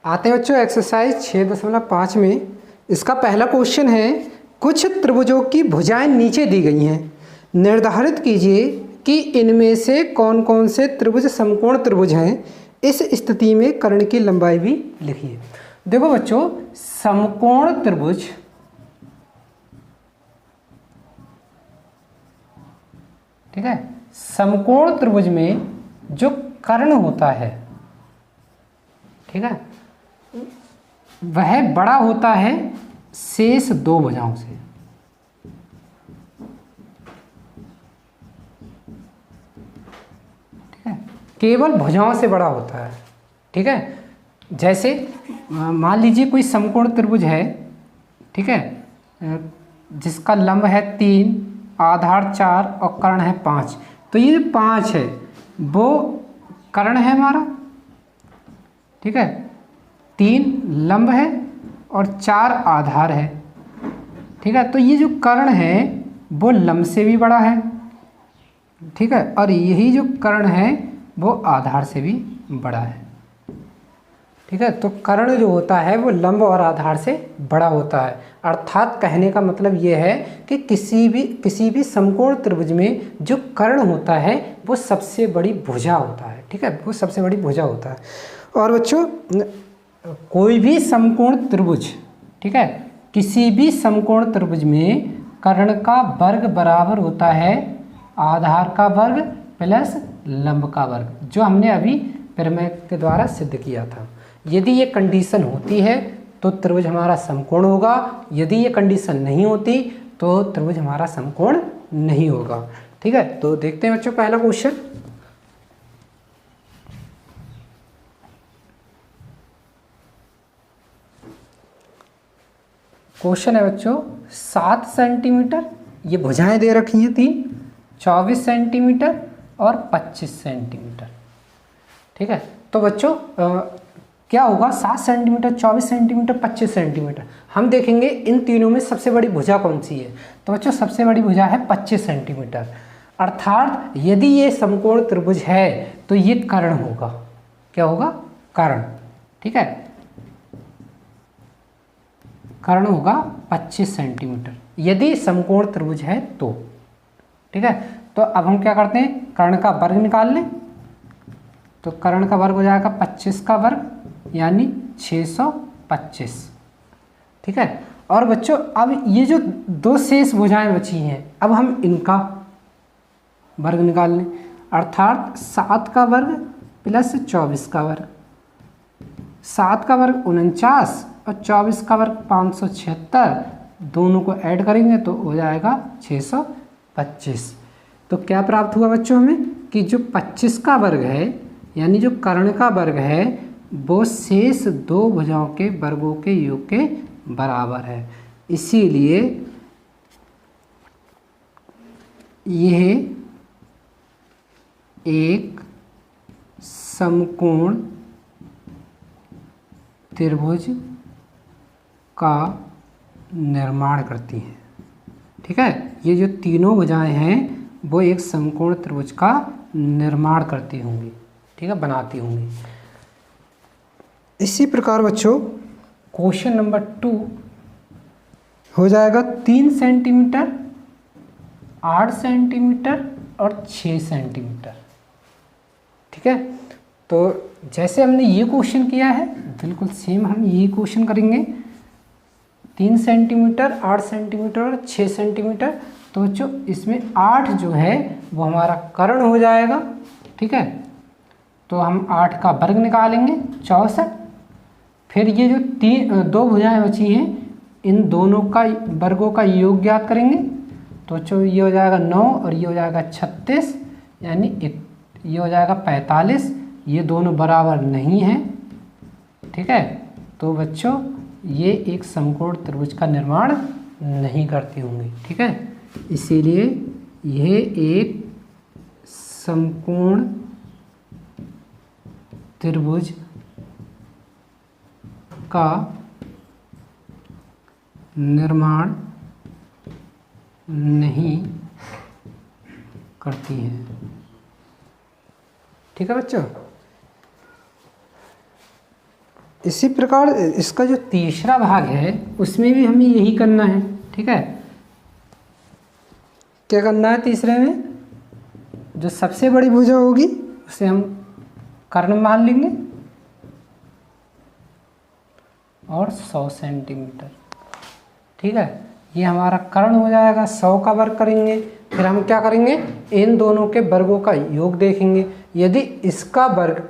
आते हैं बच्चों एक्सरसाइज 6.5 में। इसका पहला क्वेश्चन है, कुछ त्रिभुजों की भुजाएं नीचे दी गई हैं, निर्धारित कीजिए कि इनमें से कौन कौन से त्रिभुज समकोण त्रिभुज हैं। इस स्थिति में कर्ण की लंबाई भी लिखिए। देखो बच्चों, समकोण त्रिभुज ठीक है, समकोण त्रिभुज में जो कर्ण होता है, ठीक है, वह बड़ा होता है शेष दो भुजाओं से। ठीक है, केवल भुजाओं से बड़ा होता है। ठीक है, जैसे मान लीजिए कोई समकोण त्रिभुज है, ठीक है, जिसका लंब है 3, आधार 4 और कर्ण है 5। तो ये 5 है वो कर्ण है हमारा, ठीक है, 3 लंब है और 4 आधार है। ठीक है, तो ये जो कर्ण है वो लंब से भी बड़ा है, ठीक है, और यही जो कर्ण है वो आधार से भी बड़ा है। ठीक है, तो कर्ण जो होता है वो लंब और आधार से बड़ा होता है। अर्थात कहने का मतलब ये है कि किसी भी समकोण त्रिभुज में जो कर्ण होता है वो सबसे बड़ी भुजा होता है। ठीक है, वो सबसे बड़ी भुजा होता है। और बच्चों, कोई भी समकोण त्रिभुज, ठीक है, किसी भी समकोण त्रिभुज में कर्ण का वर्ग बराबर होता है आधार का वर्ग प्लस लंब का वर्ग, जो हमने अभी प्रमेय के द्वारा सिद्ध किया था। यदि ये कंडीशन होती है तो त्रिभुज हमारा समकोण होगा, यदि ये कंडीशन नहीं होती तो त्रिभुज हमारा समकोण नहीं होगा। ठीक है, तो देखते हैं बच्चों पहला क्वेश्चन। क्वेश्चन है बच्चों 7 सेंटीमीटर, ये भुजाएं दे रखी हैं 3, 24 सेंटीमीटर और 25 सेंटीमीटर। ठीक है, तो बच्चों क्या होगा, 7 सेंटीमीटर, 24 सेंटीमीटर, 25 सेंटीमीटर। हम देखेंगे इन तीनों में सबसे बड़ी भुजा कौन सी है। तो बच्चों सबसे बड़ी भुजा है 25 सेंटीमीटर। अर्थात यदि ये समकोण त्रिभुज है तो ये कर्ण होगा। क्या होगा? कर्ण। ठीक है, कर्ण होगा 25 सेंटीमीटर यदि समकोण त्रिभुज है तो। ठीक है, तो अब हम क्या करते हैं, कर्ण का वर्ग निकाल लें। तो कर्ण का वर्ग हो जाएगा 25 का वर्ग यानी 625। ठीक है, और बच्चों अब ये जो दो शेष भुजाएं बची हैं, अब हम इनका वर्ग निकाल लें। अर्थात 7 का वर्ग प्लस 24 का वर्ग। 7 का वर्ग 49 और 24 का वर्ग 576, दोनों को ऐड करेंगे तो हो जाएगा 625। तो क्या प्राप्त हुआ बच्चों हमें कि जो 25 का वर्ग है यानी जो कर्ण का वर्ग है वो शेष दो भुजाओं के वर्गों के योग के बराबर है। इसीलिए यह एक समकोण त्रिभुज का निर्माण करती हैं। ठीक है, ये जो तीनों भुजाएं हैं वो एक समकोण त्रिभुज का निर्माण करती होंगी। ठीक है, बनाती होंगी। इसी प्रकार बच्चों क्वेश्चन नंबर 2 हो जाएगा 3 सेंटीमीटर, 8 सेंटीमीटर और 6 सेंटीमीटर। ठीक है, तो जैसे हमने ये क्वेश्चन किया है बिल्कुल सेम हम यही क्वेश्चन करेंगे। 3 सेंटीमीटर, 8 सेंटीमीटर और 6 सेंटीमीटर। तो बच्चों इसमें 8 जो है वो हमारा कर्ण हो जाएगा। ठीक है, तो हम 8 का वर्ग निकालेंगे 64। फिर ये जो दो भुजाएं बची हैं इन दोनों का वर्गों का योग ज्ञात करेंगे। तो बच्चों ये हो जाएगा 9 और ये हो जाएगा 36 यानी ये हो जाएगा 45। ये दोनों बराबर नहीं हैं। ठीक है, तो बच्चों ये एक समकोण त्रिभुज का निर्माण नहीं करती होंगी। ठीक है, इसीलिए यह एक समकोण त्रिभुज का निर्माण नहीं करती हैं। ठीक है बच्चों, इसी प्रकार इसका जो तीसरा भाग है उसमें भी हमें यही करना है। ठीक है, क्या करना है तीसरे में? जो सबसे बड़ी भुजा होगी उसे हम कर्ण मान लेंगे और 100 सेंटीमीटर। ठीक है, ये हमारा कर्ण हो जाएगा। 100 का वर्ग करेंगे, फिर हम क्या करेंगे, इन दोनों के वर्गों का योग देखेंगे। यदि इसका वर्ग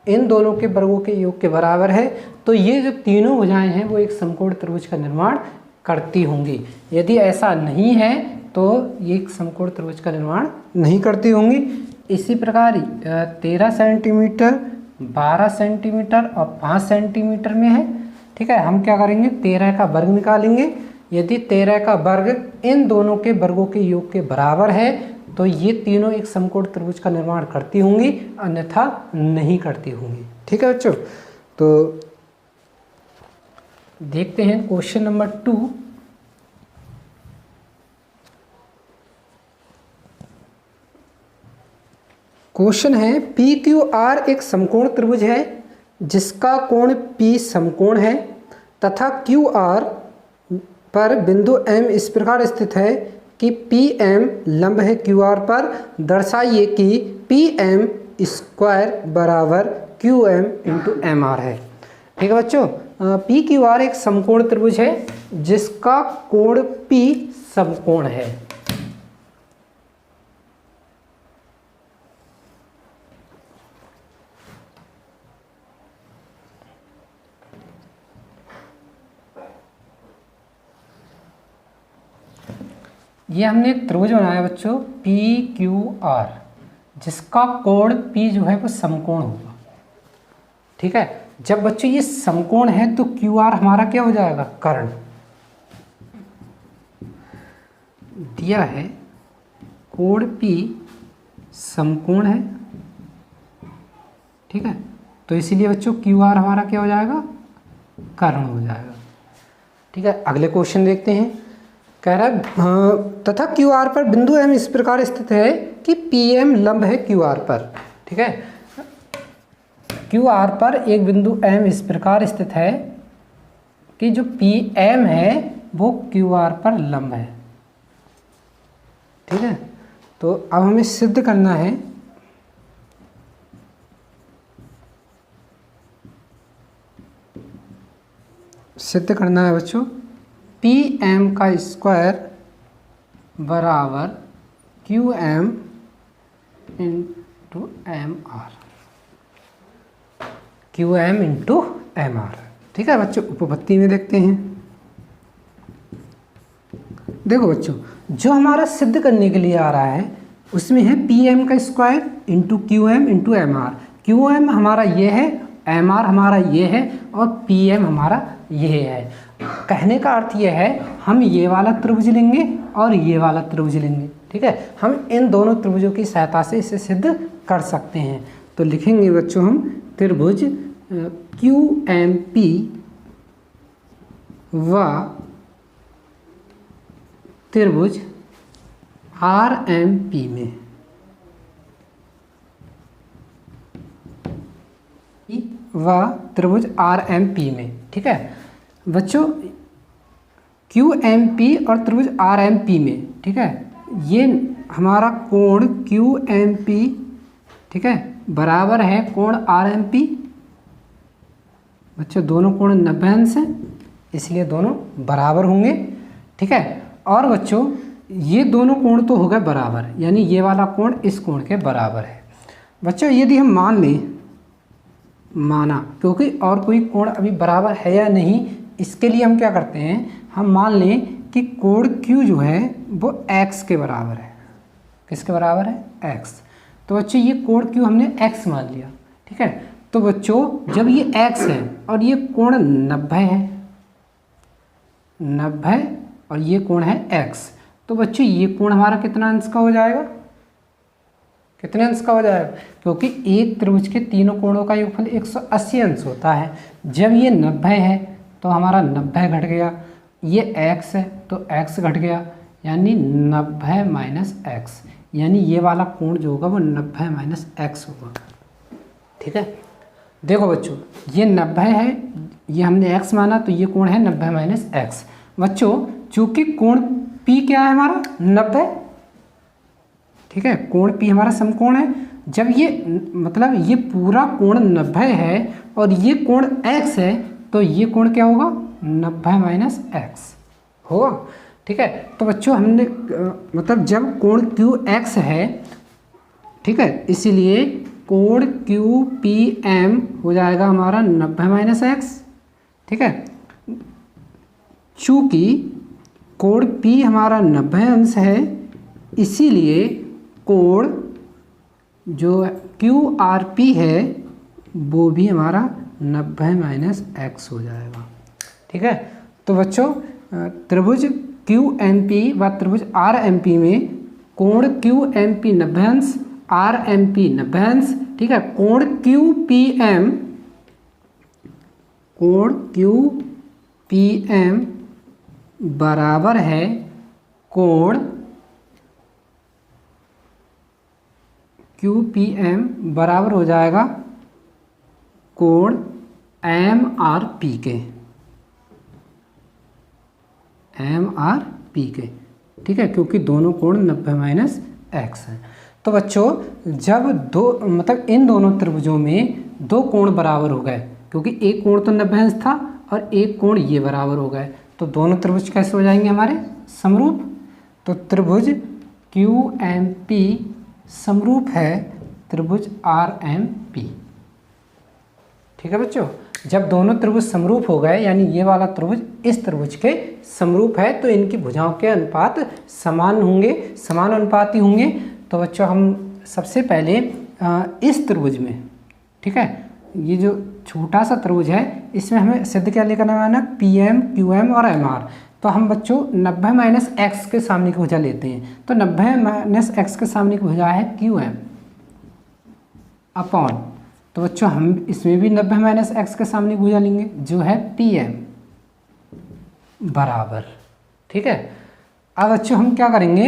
इन दोनों के वर्गों के योग के बराबर है तो ये जो तीनों भुजाएं हैं वो एक समकोण त्रिभुज का निर्माण करती होंगी। यदि ऐसा नहीं है तो ये एक समकोण त्रिभुज का निर्माण नहीं करती होंगी। इसी प्रकार 13 सेंटीमीटर, 12 सेंटीमीटर और 5 सेंटीमीटर में है। ठीक है, हम क्या करेंगे, 13 का वर्ग निकालेंगे। यदि 13 का वर्ग इन दोनों के वर्गों के योग के बराबर है तो ये तीनों एक समकोण त्रिभुज का निर्माण करती होंगी, अन्यथा नहीं करती होंगी। ठीक है बच्चों, तो देखते हैं क्वेश्चन नंबर 2। क्वेश्चन है पी क्यू आर एक समकोण त्रिभुज है जिसका कोण P समकोण है तथा क्यू आर पर बिंदु M इस प्रकार स्थित है कि PM लंब है QR पर। दर्शाइए कि PM स्क्वायर बराबर QM इंटू MR है। ठीक है बच्चों, PQR एक समकोण त्रिभुज है जिसका कोण P समकोण है। ये हमने एक त्रिभुज बनाया बच्चों PQR जिसका कोण P जो है वो समकोण होगा। ठीक है, जब बच्चों ये समकोण है तो QR हमारा क्या हो जाएगा, कर्ण। दिया है कोण P समकोण है। ठीक है, तो इसीलिए बच्चों QR हमारा क्या हो जाएगा, कर्ण हो जाएगा। ठीक है, अगले क्वेश्चन देखते हैं। कह रहा है तथा QR पर बिंदु M इस प्रकार स्थित है कि PM लंब है QR पर। ठीक है, QR पर एक बिंदु M इस प्रकार स्थित है कि जो PM है वो QR पर लंब है। ठीक है, तो अब हमें सिद्ध करना है बच्चों PM का स्क्वायर बराबर QM into MR। QM into MR। ठीक है बच्चों, उपपत्ति में देखते हैं। देखो बच्चों, जो हमारा सिद्ध करने के लिए आ रहा है उसमें है PM का square into QM into MR। QM हमारा ये है, MR हमारा ये है और PM हमारा ये है। कहने का अर्थ ये है हम ये वाला त्रिभुज लेंगे और ये वाला त्रिभुज लेंगे। ठीक है, हम इन दोनों त्रिभुजों की सहायता से इसे सिद्ध कर सकते हैं। तो लिखेंगे बच्चों हम त्रिभुज QMP व त्रिभुज RMP में त्रिभुज RMP में। ठीक है बच्चों, QMP और त्रिभुज RMP में, ठीक है, ये हमारा कोण QMP, ठीक है, बराबर है कोण RMP। बच्चों दोनों कोण 90 अंश हैं इसलिए दोनों बराबर होंगे। ठीक है, और बच्चों ये दोनों कोण तो हो गए बराबर, यानी ये वाला कोण इस कोण के बराबर है। बच्चों यदि हम मान लें, माना क्योंकि और कोई कोण अभी बराबर है या नहीं, इसके लिए हम क्या करते हैं, हम मान लें कि कोण Q जो है वो x के बराबर है। किसके बराबर है, x। तो बच्चों ये कोण Q हमने x मान लिया। ठीक है, तो बच्चों जब ये x है और ये कोण 90 है, 90 और ये कोण है x, तो बच्चों ये कोण हमारा कितना अंश का हो जाएगा, कितने अंश का हो जाएगा, क्योंकि एक त्रिभुज के तीनों कोणों का योगफल 180 अंश होता है। जब ये 90 है तो हमारा 90 घट गया, ये x है तो x घट गया, यानी 90 माइनस x, यानी ये वाला कोण जो होगा वो 90 माइनस x होगा। ठीक है, देखो बच्चों, ये 90 है, ये हमने x माना तो ये कोण है 90 माइनस एक्स। बच्चों चूंकि कोण P क्या है हमारा 90, ठीक है, कोण P हमारा समकोण है। जब ये मतलब ये पूरा कोण 90 है और ये कोण x है तो ये कोण क्या होगा 90 माइनस एक्स होगा, ठीक है। तो बच्चों हमने मतलब जब कोण QX है, ठीक है, इसीलिए कोण QPM हो जाएगा हमारा 90 माइनस एक्स, ठीक है। चूँकि कोण P हमारा 90 अंश है, इसीलिए कोण जो QRP है वो भी हमारा 90 माइनस एक्स हो जाएगा, ठीक है। तो बच्चों त्रिभुज QMP व त्रिभुज RMP में कोण QMP 90 अंश, RMP 90 अंश, ठीक है। कोण QPM बराबर है कोण QPM बराबर हो जाएगा कोण MRP के, MRP के, ठीक है, क्योंकि दोनों कोण 90 माइनस एक्स हैं। तो बच्चों जब दो मतलब इन दोनों त्रिभुजों में दो कोण बराबर हो गए, क्योंकि एक कोण तो 90 अंश था और एक कोण ये बराबर हो गए, तो दोनों त्रिभुज कैसे हो जाएंगे हमारे समरूप। तो त्रिभुज QMP समरूप है त्रिभुज RMP, ठीक है बच्चों। जब दोनों त्रिभुज समरूप हो गए यानी ये वाला त्रिभुज इस त्रिभुज के समरूप है तो इनकी भुजाओं के अनुपात समान होंगे, समान अनुपाती होंगे। तो बच्चों हम सबसे पहले इस त्रिभुज में, ठीक है, ये जो छोटा सा त्रिभुज है इसमें हमें सिद्ध क्या लेकर आना, PM, QM और MR। तो हम बच्चों 90 माइनस एक्स के सामने की भुजा लेते हैं, तो 90 माइनस एक्स के सामने की भुजा है QM अपॉन, तो बच्चों हम इसमें भी 90 माइनस एक्स के सामने की भुजा लेंगे जो है PM बराबर, ठीक है। अब बच्चों हम क्या करेंगे,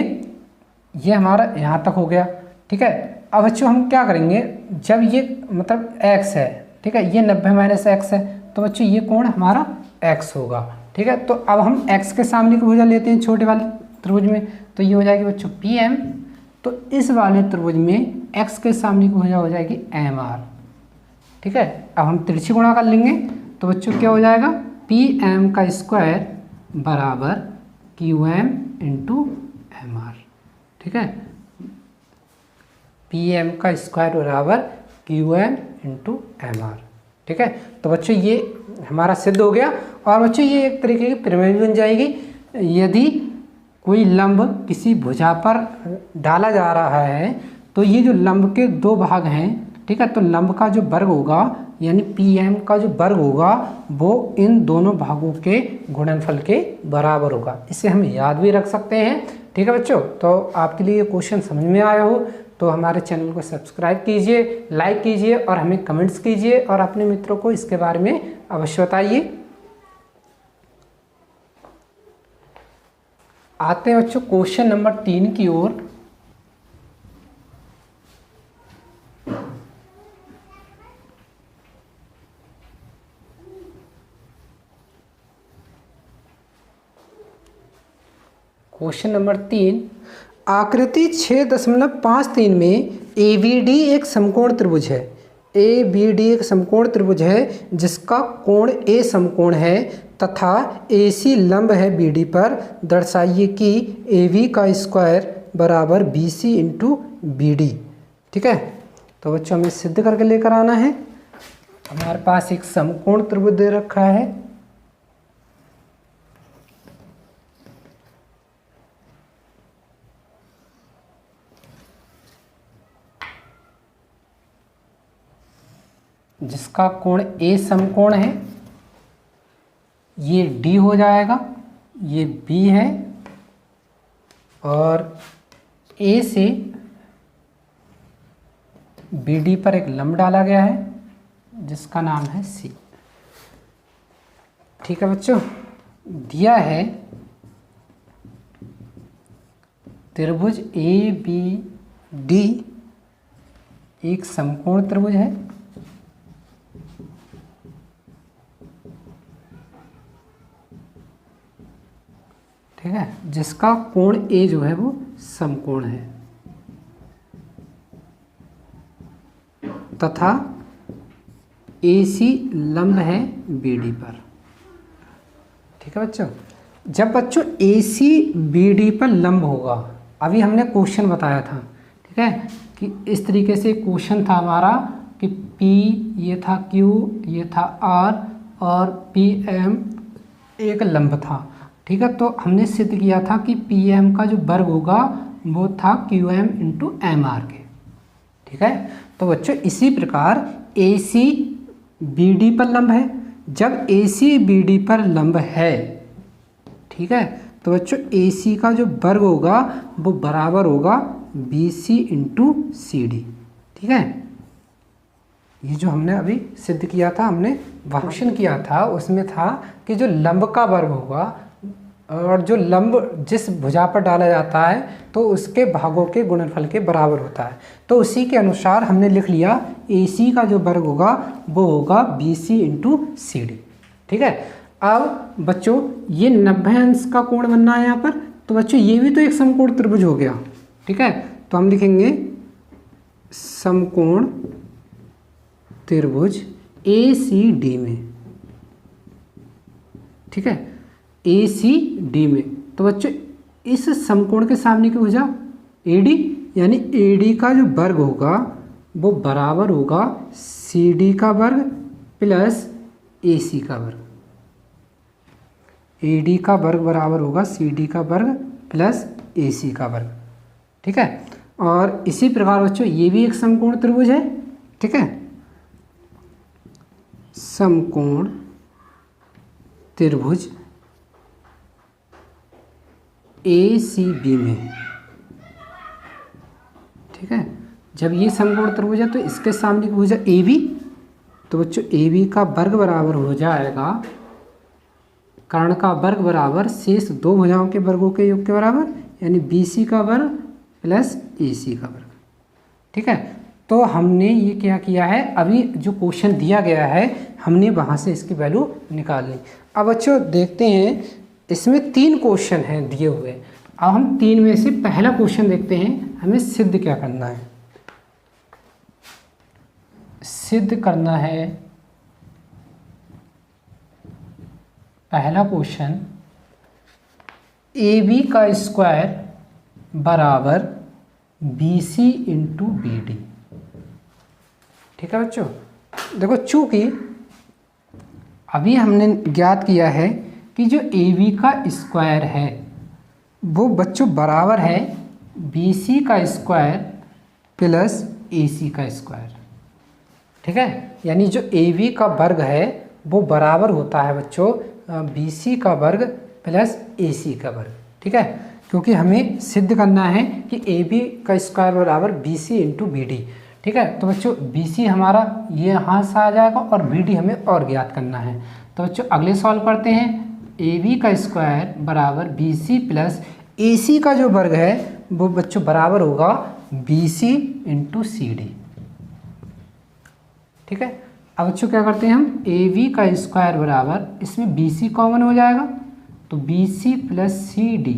ये हमारा यहाँ तक हो गया, ठीक है। अब बच्चों हम क्या करेंगे, जब ये मतलब x है, ठीक है, ये 90 माइनस एक्स है तो बच्चों ये कोण हमारा x होगा, ठीक है। तो अब हम x के सामने की भुजा लेते हैं छोटे वाले त्रिभुज में, तो ये हो जाएगी बच्चों PM। तो इस वाले त्रिभुज में x के सामने की भुजा हो जाएगी MR, ठीक है। अब हम तिरछी गुणा कर लेंगे तो बच्चों क्या हो जाएगा PM का स्क्वायर बराबर QM इंटू MR, ठीक है। PM का स्क्वायर बराबर QM इंटू MR, ठीक है। तो बच्चों ये हमारा सिद्ध हो गया। और बच्चों ये एक तरीके की प्रमेय बन जाएगी, यदि कोई लंब किसी भुजा पर डाला जा रहा है तो ये जो लंब के दो भाग हैं, ठीक है, तो लंब का जो वर्ग होगा यानी PM का जो वर्ग होगा वो इन दोनों भागों के गुणनफल के बराबर होगा। इसे हम याद भी रख सकते हैं, ठीक है बच्चों। तो आपके लिए ये क्वेश्चन समझ में आया हो तो हमारे चैनल को सब्सक्राइब कीजिए, लाइक कीजिए और हमें कमेंट्स कीजिए और अपने मित्रों को इसके बारे में अवश्य बताइए। आते हैं बच्चों क्वेश्चन नंबर 3 की ओर। क्वेश्चन नंबर 3, आकृति 6.53 में ABD एक समकोण त्रिभुज है। ABD एक समकोण त्रिभुज है जिसका कोण A समकोण है तथा AC लंब है BD पर। दर्शाइए कि AB का स्क्वायर बराबर BC इंटू BD, ठीक है। तो बच्चों हमें सिद्ध करके लेकर आना है। हमारे पास एक समकोण त्रिभुज दे रखा है, जिसका कोण A समकोण है, ये D हो जाएगा, ये B है और A से BD पर एक लंब डाला गया है जिसका नाम है C, ठीक है बच्चों। दिया है त्रिभुज ABD एक समकोण त्रिभुज है ठीक है, जिसका कोण ए जो है वो समकोण है तथा AC लंब है BD पर। ठीक है बच्चों, जब बच्चों AC BD पर लंब होगा, अभी हमने क्वेश्चन बताया था, ठीक है, कि इस तरीके से क्वेश्चन था हमारा कि P ये था, Q ये था, R और PM एक लंब था। ठीक है, तो हमने सिद्ध किया था कि PM का जो वर्ग होगा वो था QM इंटू MR के। ठीक है, तो बच्चों इसी प्रकार AC BD पर लंब है। जब AC BD पर लंब है, ठीक है, तो बच्चों AC का जो वर्ग होगा वो बराबर होगा BC इंटू CD। ठीक है, ये जो हमने अभी सिद्ध किया था, हमने क्वेश्चन किया था, उसमें था कि जो लंब का वर्ग होगा और जो लंब जिस भुजा पर डाला जाता है तो उसके भागों के गुणनफल के बराबर होता है। तो उसी के अनुसार हमने लिख लिया AC का जो वर्ग होगा वो होगा BC इंटू CD। ठीक है, अब बच्चों ये 90 अंश का कोण बनना है यहाँ पर, तो बच्चों ये भी तो एक समकोण त्रिभुज हो गया। ठीक है, तो हम लिखेंगे समकोण त्रिभुज ACD में। ठीक है, ACD में, तो बच्चों इस समकोण के सामने की भुजा AD, यानी AD का जो वर्ग होगा वो बराबर होगा CD का वर्ग प्लस AC का वर्ग। AD का वर्ग बराबर होगा CD का वर्ग प्लस AC का वर्ग। ठीक है, और इसी प्रकार बच्चों ये भी एक समकोण त्रिभुज है। ठीक है, समकोण त्रिभुज ACB में। ठीक है, जब ये समकोण त्रिभुज है तो इसके सामने की भुजा AB, तो बच्चों AB का वर्ग बराबर हो जाएगा कर्ण का वर्ग बराबर शेष दो भुजाओं के वर्गों के योग के बराबर, यानी BC का वर्ग प्लस AC का वर्ग। ठीक है, तो हमने ये क्या किया है, अभी जो क्वेश्चन दिया गया है हमने वहाँ से इसकी वैल्यू निकाल ली। अब बच्चों देखते हैं, इसमें 3 क्वेश्चन हैं दिए हुए। अब हम 3 में से पहला क्वेश्चन देखते हैं, हमें सिद्ध क्या करना है। सिद्ध करना है पहला क्वेश्चन, AB का स्क्वायर बराबर BC इंटू BD। ठीक है बच्चों, देखो चूंकि अभी हमने ज्ञात किया है कि जो AB का स्क्वायर है वो बच्चों बराबर है BC का स्क्वायर प्लस AC का स्क्वायर। ठीक है, यानी जो AB का वर्ग है वो बराबर होता है बच्चों BC का वर्ग प्लस AC का वर्ग। ठीक है, क्योंकि हमें सिद्ध करना है कि AB का स्क्वायर बराबर BC इंटू BD। ठीक है, तो बच्चों BC हमारा ये यहाँ से आ जाएगा और BD हमें और ज्ञात करना है। तो बच्चों अगले सॉल्व करते हैं। AB का स्क्वायर बराबर BC प्लस AC का जो वर्ग है वो बच्चों बराबर होगा BC इंटू CD। ठीक है, अब बच्चों क्या करते हैं हम, AB का स्क्वायर बराबर, इसमें BC कॉमन हो जाएगा तो BC प्लस CD।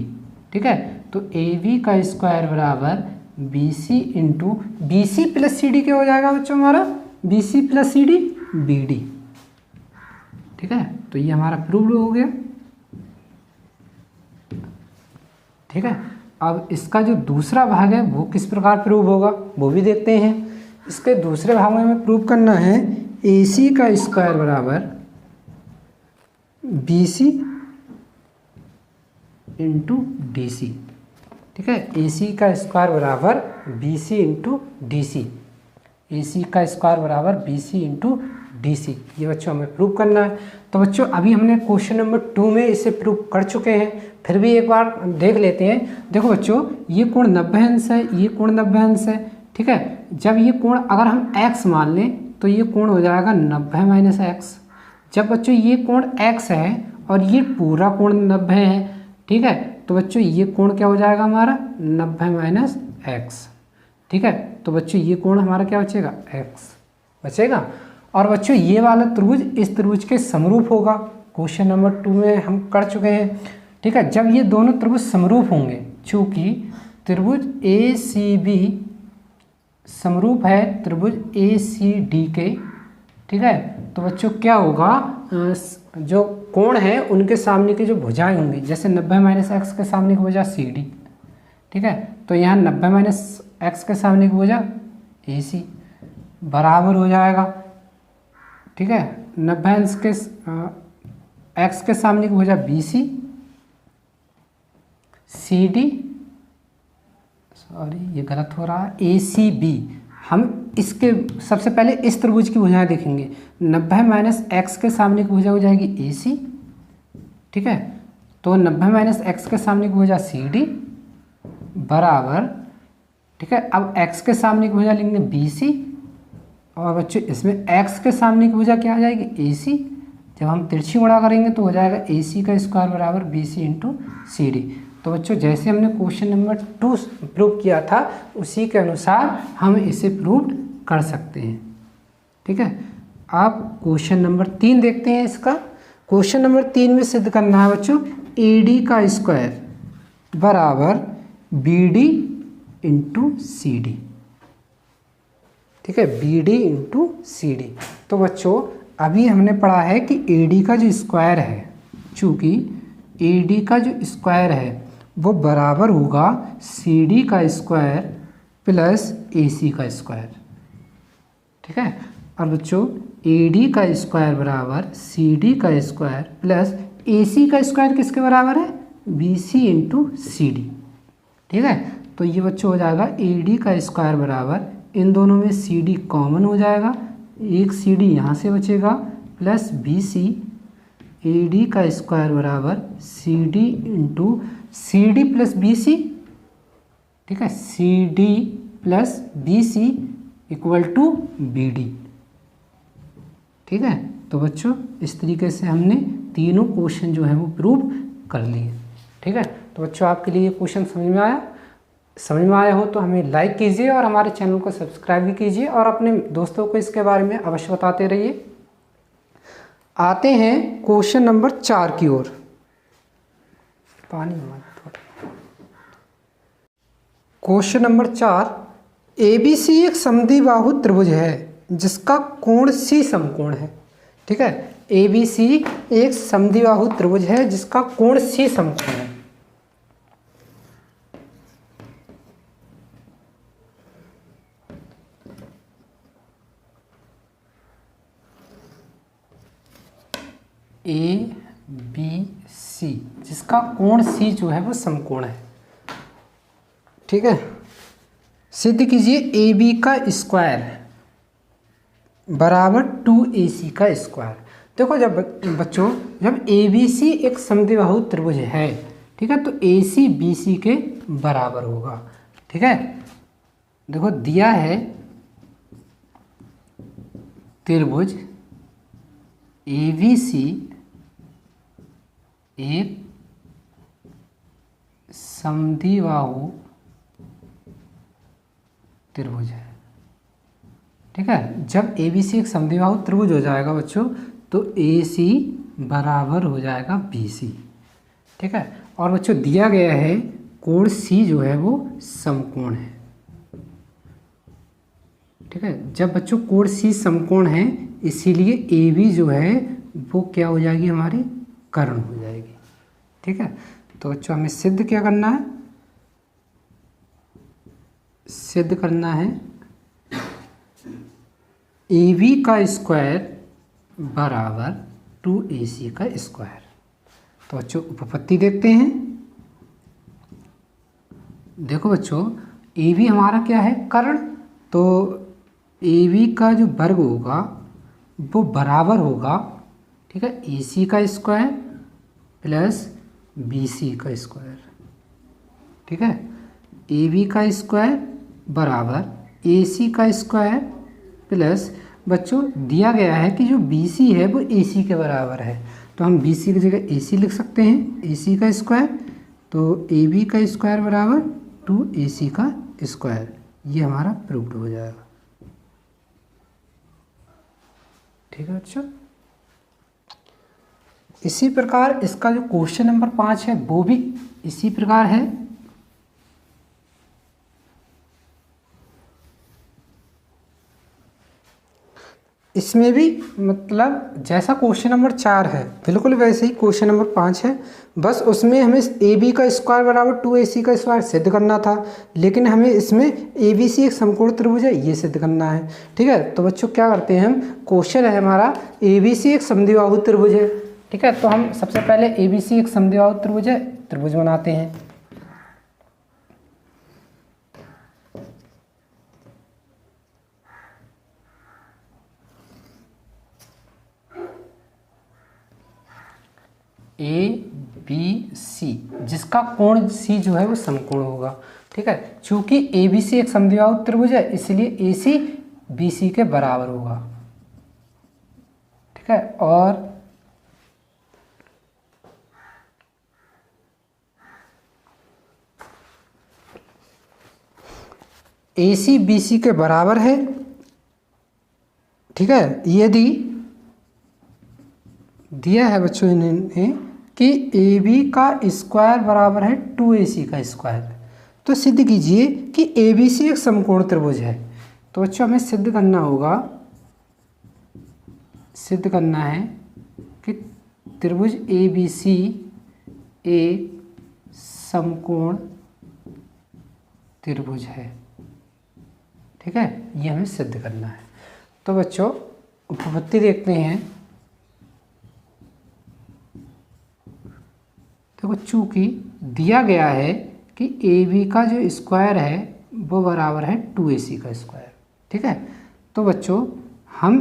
ठीक है, तो AB का स्क्वायर बराबर BC into BC plus CD क्या हो जाएगा बच्चों हमारा, BC प्लस CD BD। ठीक है, तो ये हमारा प्रूव्ड हो गया। ठीक है, अब इसका जो दूसरा भाग है वो किस प्रकार प्रूव होगा वो भी देखते हैं। इसके दूसरे भाग में हमें प्रूव करना है AC का स्क्वायर बराबर BC इंटू DC। ठीक है, AC का स्क्वायर बराबर BC इंटू DC, AC का स्क्वायर बराबर BC इंटू DC, ये बच्चों हमें प्रूव करना है। तो बच्चों अभी हमने क्वेश्चन नंबर 2 में इसे प्रूव कर चुके हैं, फिर भी एक बार देख लेते हैं। देखो बच्चों ये कोण 90 अंश है, ये कोण 90 अंश है। ठीक है, जब ये कोण अगर हम x मान लें तो ये कोण हो जाएगा 90 माइनस एक्स। जब बच्चों ये कोण x है और ये पूरा कोण 90 है, ठीक है, तो बच्चों ये कोण क्या हो जाएगा हमारा 90 माइनस एक्स। ठीक है, तो बच्चों ये कोण हमारा क्या बचेगा, x बचेगा। और बच्चों ये वाला त्रिभुज इस त्रिभुज के समरूप होगा, क्वेश्चन नंबर 2 में हम कर चुके हैं। ठीक है। जब ये दोनों त्रिभुज समरूप होंगे, चूंकि त्रिभुज ए सी बी समरूप है त्रिभुज ए सी डी के, ठीक है, तो बच्चों क्या होगा, जो कोण है उनके सामने की जो भुजाएं होंगी, जैसे 90 माइनस एक्स के सामने की भुजा सी डी, ठीक है, तो यहाँ 90 माइनस एक्स के सामने की भुजा ए सी बराबर हो जाएगा, ठीक है, 90 एक्स के सामने की भुजा B C, C D, sorry ये गलत हो रहा है, ए सी बी। हम इसके सबसे पहले इस त्रिभुज की भुजाएं देखेंगे, 90 माइनस एक्स के सामने की भुजा हो जाएगी ए सी, ठीक है, तो 90 माइनस एक्स के सामने की भुजा सी डी बराबर, ठीक है, अब एक्स के सामने की भुजा लिखेंगे बी सी, और बच्चों इसमें एक्स के सामने की भुजा क्या आ जाएगी ए सी, जब हम तिरछी गुणा करेंगे तो हो जाएगा ए सी का स्क्वायर बराबर B C into C D. तो बच्चों जैसे हमने क्वेश्चन नंबर 2 प्रूव किया था उसी के अनुसार हम इसे प्रूव कर सकते हैं, ठीक है। आप क्वेश्चन नंबर 3 देखते हैं। इसका क्वेश्चन नंबर 3 में सिद्ध करना है बच्चों ए डी का स्क्वायर बराबर B D into C D, ठीक है, B D into C D. तो बच्चों अभी हमने पढ़ा है कि ए डी का जो स्क्वायर है, चूँकि ए डी का जो स्क्वायर है वो बराबर होगा सी डी का स्क्वायर प्लस ए सी का स्क्वायर, ठीक है। और बच्चों ए डी का स्क्वायर बराबर सी डी का स्क्वायर प्लस ए सी का स्क्वायर किसके बराबर है, B C into C D, ठीक है। तो ये बच्चों हो जाएगा ए डी का स्क्वायर बराबर, इन दोनों में सी डी कॉमन हो जाएगा, एक सी डी यहाँ से बचेगा plus B C, A D का स्क्वायर बराबर C D into C D plus B C, ठीक है, C D plus B C equal to B D, ठीक है। तो बच्चों इस तरीके से हमने तीनों क्वेश्चन जो है वो प्रूव कर लिए, ठीक है। तो बच्चों आपके लिए ये क्वेश्चन समझ में आया हो तो हमें लाइक कीजिए और हमारे चैनल को सब्सक्राइब भी कीजिए और अपने दोस्तों को इसके बारे में अवश्य बताते रहिए। आते हैं क्वेश्चन नंबर 4 की ओर। पानी क्वेश्चन नंबर 4, ABC एक समद्विबाहु त्रिभुज है जिसका कोण C समकोण है, ठीक है। ABC एक समद्विबाहु त्रिभुज है जिसका कोण C समकोण है। ABC जिसका कोण C जो है वो समकोण है, ठीक है। सिद्ध कीजिए AB का स्क्वायर बराबर 2AC का स्क्वायर। देखो जब बच्चों जब ABC एक समद्विबाहु त्रिभुज है, ठीक है, तो AC BC के बराबर होगा, ठीक है। देखो दिया है त्रिभुज ABC एक समद्विबाहु त्रिभुज है, ठीक है। जब ABC एक समद्विबाहु त्रिभुज हो जाएगा बच्चों तो AC बराबर हो जाएगा BC, ठीक है। और बच्चों दिया गया है कोण C जो है वो समकोण है, ठीक है। जब बच्चों कोण C समकोण है इसीलिए AB जो है वो क्या हो जाएगी, हमारी कर्ण हो जाएगी, ठीक है। तो बच्चों हमें सिद्ध क्या करना है, सिद्ध करना है AB का स्क्वायर बराबर 2AC का स्क्वायर। तो बच्चों उपपत्ति देखते हैं। देखो बच्चों AB हमारा क्या है, कर्ण, तो AB का जो वर्ग होगा वो बराबर होगा, ठीक है, AC का स्क्वायर प्लस BC का स्क्वायर, ठीक है। AB का स्क्वायर बराबर AC का स्क्वायर प्लस बच्चों दिया गया है कि जो BC है वो AC के बराबर है, तो हम BC की जगह AC लिख सकते हैं, AC का स्क्वायर, तो AB का स्क्वायर बराबर 2AC का स्क्वायर, ये हमारा प्रूव्ड हो जाएगा, ठीक है बच्चों। इसी प्रकार इसका जो क्वेश्चन नंबर 5 है वो भी इसी प्रकार है। इसमें भी मतलब जैसा क्वेश्चन नंबर 4 है बिल्कुल वैसे ही क्वेश्चन नंबर 5 है, बस उसमें हमें ए बी का स्क्वायर बराबर 2ac का स्क्वायर सिद्ध करना था, लेकिन हमें इसमें ए बी सी एक समकोण त्रिभुज है ये सिद्ध करना है। ठीक है, तो बच्चों क्या करते हैं हम, क्वेश्चन है हमारा ए बी सी एक समद्विबाहु त्रिभुज है। ठीक है, तो हम सबसे पहले ए बी सी एक समद्विबाहु त्रिभुज है, त्रिभुज बनाते हैं। ए बी सी जिसका कोण सी जो है वो समकोण होगा। ठीक है, चूंकि ए बी सी एक समद्विबाहु त्रिभुज है इसलिए ए सी बी सी के बराबर होगा। ठीक है, और ए सी बी सी के बराबर है। ठीक है, यदि दिया है बच्चों इन्होंने कि ए बी का स्क्वायर बराबर है 2ac का स्क्वायर, तो सिद्ध कीजिए कि ए बी सी एक समकोण त्रिभुज है। तो बच्चों हमें सिद्ध करना होगा, सिद्ध करना है कि त्रिभुज ए बी सी एक समकोण त्रिभुज है। ठीक है, ये हमें सिद्ध करना है। तो बच्चों उपपत्ति देखते हैं। देखो चूंकि दिया गया है कि ए बी का जो स्क्वायर है वो बराबर है 2ac का स्क्वायर। ठीक है, तो बच्चों हम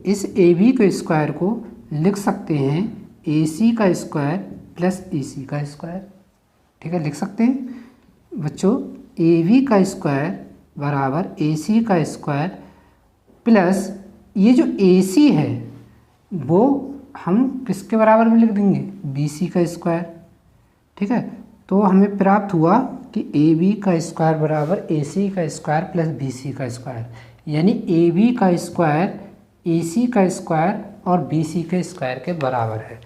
इस ए बी के स्क्वायर को लिख सकते हैं ac का स्क्वायर प्लस ac का स्क्वायर। ठीक है, लिख सकते हैं बच्चों ए बी का स्क्वायर बराबर ac का स्क्वायर प्लस ये जो ac है वो हम किसके बराबर में लिख देंगे, bc का स्क्वायर। ठीक है, तो हमें प्राप्त हुआ कि ए बी का स्क्वायर बराबर ए सी का स्क्वायर प्लस बी सी का स्क्वायर, यानी ए बी का स्क्वायर ए सी का स्क्वायर और बी सी के स्क्वायर के बराबर है।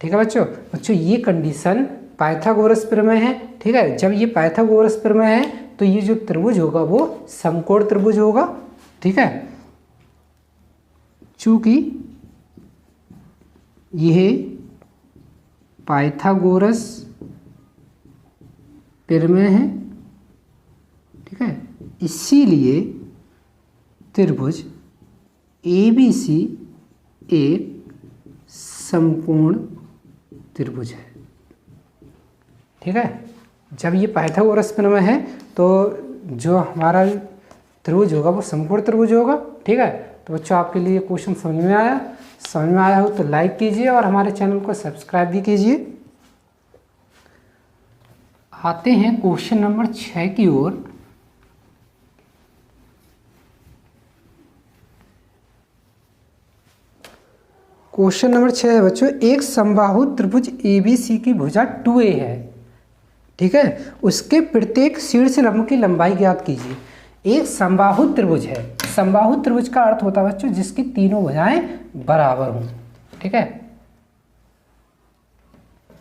ठीक है बच्चों ये कंडीशन पाइथागोरस प्रमेय है। ठीक है, जब ये पाइथागोरस प्रमेय है तो ये जो त्रिभुज होगा वो समकोण त्रिभुज होगा। ठीक है, चूंकि यह पाइथागोरस प्रमेय है। ठीक है, इसीलिए त्रिभुज ए बी सी एक समकोण त्रिभुज है। ठीक है, जब ये पाइथागोरस प्रमेय है तो जो हमारा त्रिभुज होगा वो समकोण त्रिभुज होगा। ठीक है, तो बच्चों आपके लिए क्वेश्चन समझ में आया हो तो लाइक कीजिए और हमारे चैनल को सब्सक्राइब भी कीजिए। आते हैं क्वेश्चन नंबर 6 की ओर। क्वेश्चन नंबर 6 है बच्चों, एक समबाहु त्रिभुज ABC की भुजा 2a है। ठीक है, उसके प्रत्येक शीर्ष लंब की लंबाई ज्ञात कीजिए। एक समबाहु त्रिभुज है, समबाहु त्रिभुज का अर्थ होता है बच्चों जिसकी तीनों भुजाएं बराबर हों। ठीक है,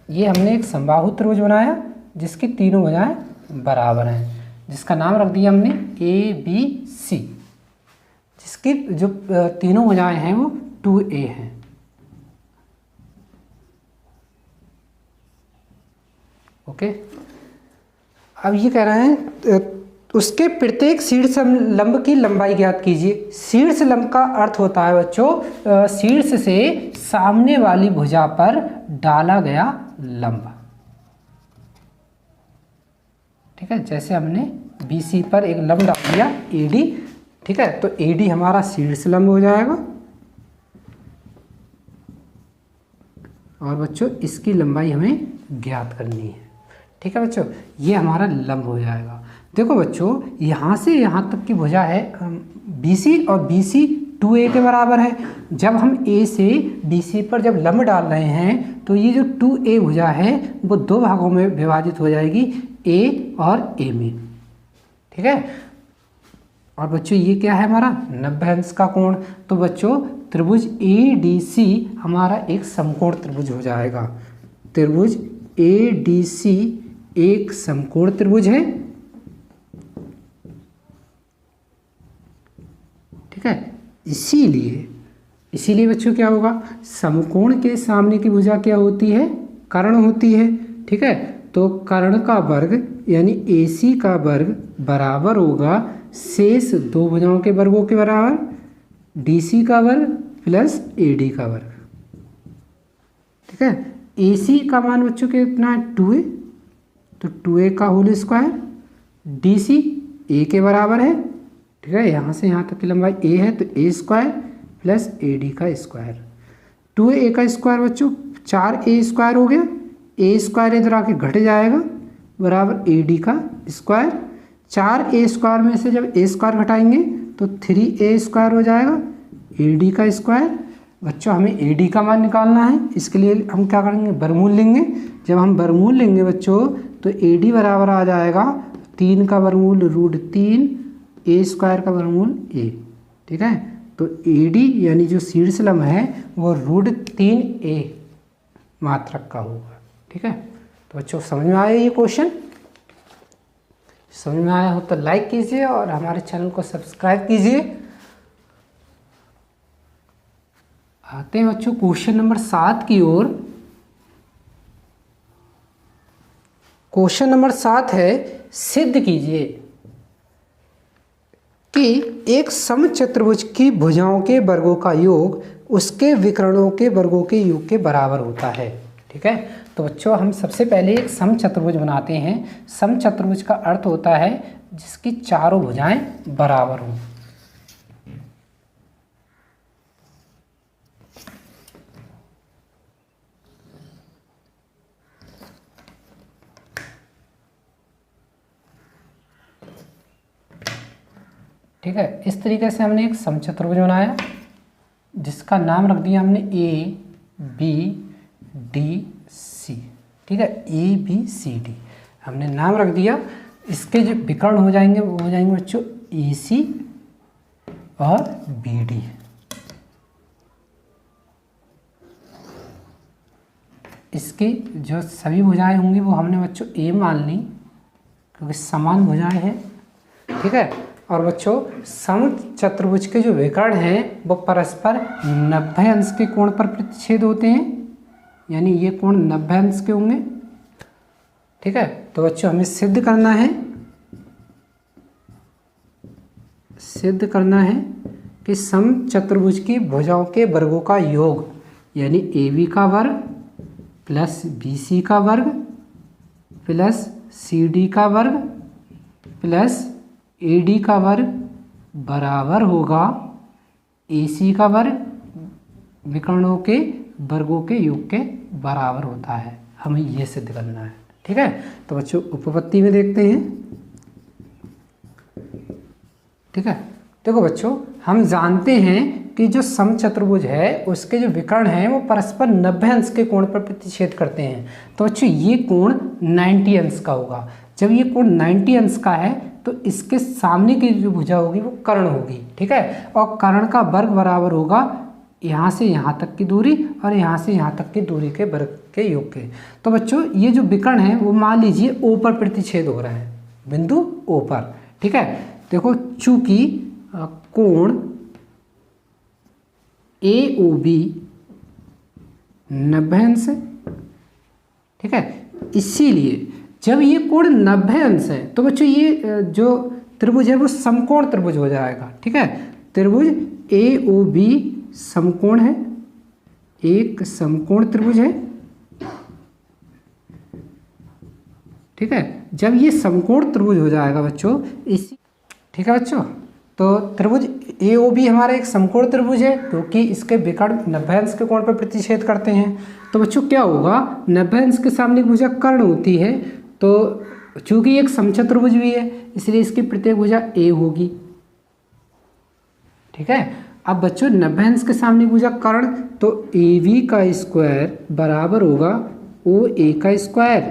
ये हमने एक समबाहु त्रिभुज बनाया जिसकी तीनों भुजाएं बराबर हैं, जिसका नाम रख दिया हमने ABC, जिसकी जो तीनों भुजाएं हैं वो 2a हैं। ओके, अब ये कह रहे हैं उसके प्रत्येक शीर्ष लंब की लंबाई ज्ञात कीजिए। शीर्ष लंब का अर्थ होता है बच्चों शीर्ष से सामने वाली भुजा पर डाला गया लंब। ठीक है, जैसे हमने BC पर एक लंब डाल दिया AD। ठीक है, तो AD हमारा शीर्ष लंब हो जाएगा और बच्चों इसकी लंबाई हमें ज्ञात करनी है। ठीक है बच्चों, ये हमारा लंब हो जाएगा। देखो बच्चों यहाँ से यहाँ तक की भुजा है BC और BC 2a के बराबर है। जब हम A से BC पर जब लंब डाल रहे हैं तो ये जो 2a भुजा है वो दो भागों में विभाजित हो जाएगी, A और A में। ठीक है, और बच्चों ये क्या है हमारा 90 अंश का कोण। तो बच्चों त्रिभुज ADC हमारा एक समकोण त्रिभुज हो जाएगा। त्रिभुज ADC एक समकोण त्रिभुज है, ठीक है। इसीलिए बच्चों क्या होगा, समकोण के सामने की भुजा क्या होती है, कर्ण होती है, ठीक है। तो कर्ण का वर्ग यानी AC का वर्ग बराबर होगा शेष दो भुजाओं के वर्गों के बराबर DC का वर्ग प्लस AD का वर्ग, ठीक है। AC का मान बच्चों कितना है 2a, तो 2a का होल स्क्वायर, DC a के बराबर है, ठीक है। यहाँ से यहाँ तक की लंबाई a है तो a स्क्वायर प्लस AD का स्क्वायर। 2a का स्क्वायर बच्चों 4a स्क्वायर हो गया, a स्क्वायर इधर आके घट जाएगा बराबर AD का स्क्वायर। 4a स्क्वायर में से जब a स्क्वायर घटाएंगे तो 3a स्क्वायर हो जाएगा, AD का स्क्वायर। बच्चों हमें AD का मान निकालना है, इसके लिए हम क्या करेंगे, वर्गमूल लेंगे। जब हम वर्गमूल लेंगे बच्चों तो AD बराबर आ जाएगा 3 का वर्गमूल √3, a स्क्वायर का वर्गमूल a, ठीक है। तो AD यानी जो शीर्षलंब है वो √3a मात्रक का होगा, ठीक है। तो बच्चों समझ में आया ये क्वेश्चन? समझ में आया हो तो लाइक कीजिए और हमारे चैनल को सब्सक्राइब कीजिए। आते हैं बच्चों क्वेश्चन नंबर 7 की ओर। क्वेश्चन नंबर 7 है, सिद्ध कीजिए कि एक समचतुर्भुज की भुजाओं के वर्गों का योग उसके विकर्णों के वर्गों के योग के बराबर होता है, ठीक है। तो बच्चों हम सबसे पहले एक समचतुर्भुज बनाते हैं। समचतुर्भुज का अर्थ होता है जिसकी चारों भुजाएं बराबर हों। ठीक है, इस तरीके से हमने एक समचतुर्भुज बनाया जिसका नाम रख दिया हमने ABDC, ठीक है। ABCD हमने नाम रख दिया। इसके जो विकर्ण हो जाएंगे वो हो जाएंगे बच्चों AC और BD। इसकी जो सभी भुजाएं होंगी वो हमने बच्चों A मान ली क्योंकि समान भुजाएं हैं, ठीक है। और बच्चों समचतुर्भुज के जो विकर्ण हैं वो परस्पर 90 अंश के कोण पर प्रतिच्छेद होते हैं, यानी ये कोण 90 अंश के होंगे, ठीक है। तो बच्चों हमें सिद्ध करना है कि समचतुर्भुज की भुजाओं के वर्गों का योग यानी AB का वर्ग प्लस BC का वर्ग प्लस CD का वर्ग प्लस AD का वर्ग बराबर होगा AC का वर्ग विकर्णों के वर्गों के योग के बराबर होता है। हमें ये सिद्ध करना है, ठीक है। तो बच्चों उपपत्ति में देखते हैं, ठीक है। देखो बच्चों हम जानते हैं कि जो समचतुर्भुज है उसके जो विकर्ण हैं वो परस्पर 90 अंश के कोण पर प्रतिच्छेद करते हैं। तो बच्चों ये कोण 90 अंश का होगा। जब ये कोण 90 अंश का है तो इसके सामने की जो भुजा होगी वो कर्ण होगी, ठीक है। और कर्ण का वर्ग बराबर होगा यहाँ से यहाँ तक की दूरी और यहाँ से यहाँ तक की दूरी के वर्ग के योग के। तो बच्चों ये जो विकर्ण है वो मान लीजिए O पर प्रतिच्छेद हो रहा है, बिंदु O पर, ठीक है। देखो चूंकि कोण AOB 90 अंश है, ठीक है। इसीलिए जब ये कोण 90 अंश है तो बच्चों ये जो त्रिभुज है वो समकोण त्रिभुज हो जाएगा, ठीक है। त्रिभुज AOB समकोण है, एक समकोण त्रिभुज है, ठीक है। जब ये समकोण त्रिभुज हो जाएगा बच्चों इसी, ठीक है बच्चों। तो त्रिभुज AOB हमारा एक समकोण त्रिभुज है क्योंकि इसके विकर्ण 90 अंश के कोण पर प्रतिच्छेद करते हैं। तो बच्चों क्या होगा, 90 अंश के सामने की भुजा कर्ण होती है, तो चूंकि एक समचतुर्भुज भी है इसलिए इसकी प्रत्येक भुजा A होगी, ठीक है। अब बच्चों 90 अंश के सामने भुजा कर्ण, तो AB का स्क्वायर बराबर होगा OA का स्क्वायर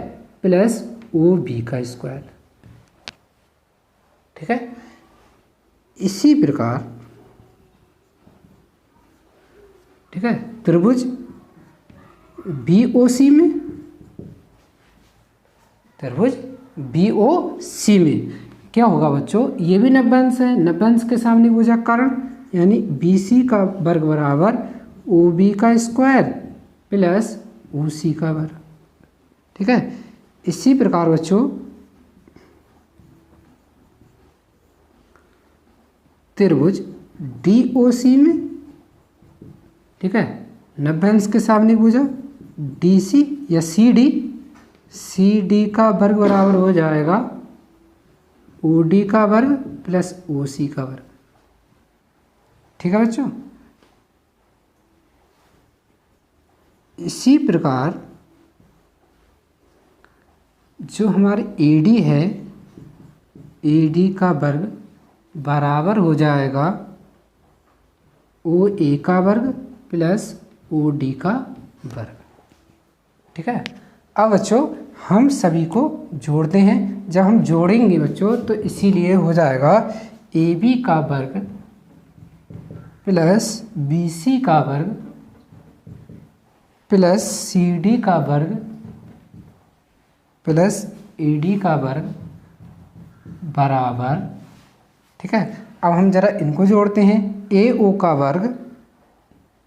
प्लस OB का स्क्वायर, ठीक है। इसी प्रकार, ठीक है, त्रिभुज BOC में, त्रिभुज BOC में क्या होगा बच्चों, ये भी 90 अंश है, 90 अंश के सामने भुजा कारण, यानी BC का वर्ग बराबर OB का स्क्वायर प्लस OC का वर्ग, ठीक है। इसी प्रकार बच्चों त्रिभुज DOC में, ठीक है, 90 अंश के सामने भुजा DC या CD का वर्ग बराबर हो जाएगा OD का वर्ग प्लस OC का वर्ग, ठीक है बच्चों। इसी प्रकार जो हमारे AD है, AD का वर्ग बराबर हो जाएगा OA का वर्ग प्लस OD का वर्ग, ठीक है। अब बच्चों हम सभी को जोड़ते हैं। जब हम जोड़ेंगे बच्चों तो इसीलिए हो जाएगा AB का वर्ग प्लस BC का वर्ग प्लस CD का वर्ग प्लस AD का वर्ग बराबर, ठीक है। अब हम जरा इनको जोड़ते हैं। AO का वर्ग,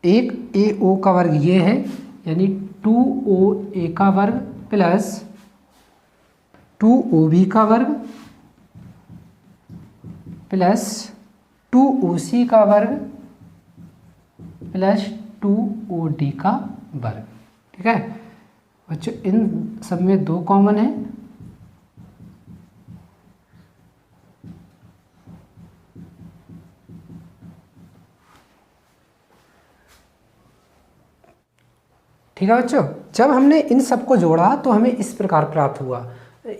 एक AO का वर्ग ये है, यानी 2OA का वर्ग प्लस 2OB का वर्ग प्लस 2OC का वर्ग प्लस 2OD का वर्ग, ठीक है बच्चों। इन सब में 2 कॉमन है, ठीक है बच्चों। जब हमने इन सबको जोड़ा तो हमें इस प्रकार प्राप्त हुआ,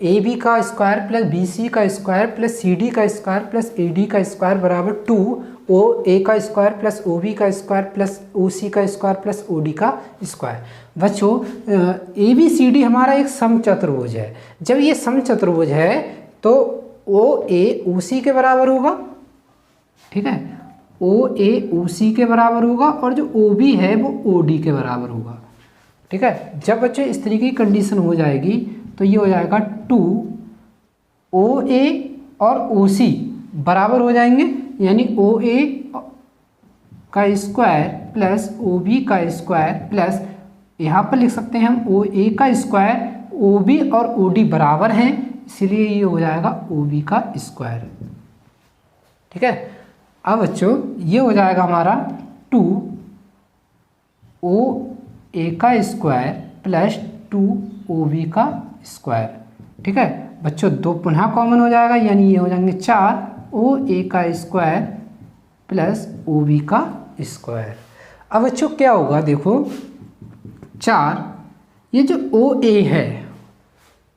AB का स्क्वायर प्लस BC का स्क्वायर प्लस CD का स्क्वायर प्लस AD का स्क्वायर बराबर 2OA का स्क्वायर प्लस OB का स्क्वायर प्लस OC का स्क्वायर प्लस OD का स्क्वायर। बच्चों ABCD हमारा एक समचतुर्भुज है। जब ये समचतुर्भुज है तो OA OC के बराबर होगा, ठीक है, OA OC के बराबर होगा और जो OB है वो OD के बराबर होगा, ठीक है। जब बच्चों इस तरीके की कंडीशन हो जाएगी तो ये हो जाएगा 2OA और OC बराबर हो जाएंगे, यानी OA का स्क्वायर प्लस OB का स्क्वायर प्लस, यहाँ पर लिख सकते हैं हम OA का स्क्वायर, OB और OD बराबर हैं, इसलिए ये हो जाएगा OB का स्क्वायर, ठीक है। अब बच्चों ये हो जाएगा हमारा 2OA का स्क्वायर प्लस 2OB का स्क्वायर, ठीक है बच्चों। 2 पुनः कॉमन हो जाएगा, यानी ये हो जाएंगे 4OA का स्क्वायर प्लस OB का स्क्वायर। अब बच्चों क्या होगा, देखो 4, ये जो OA है,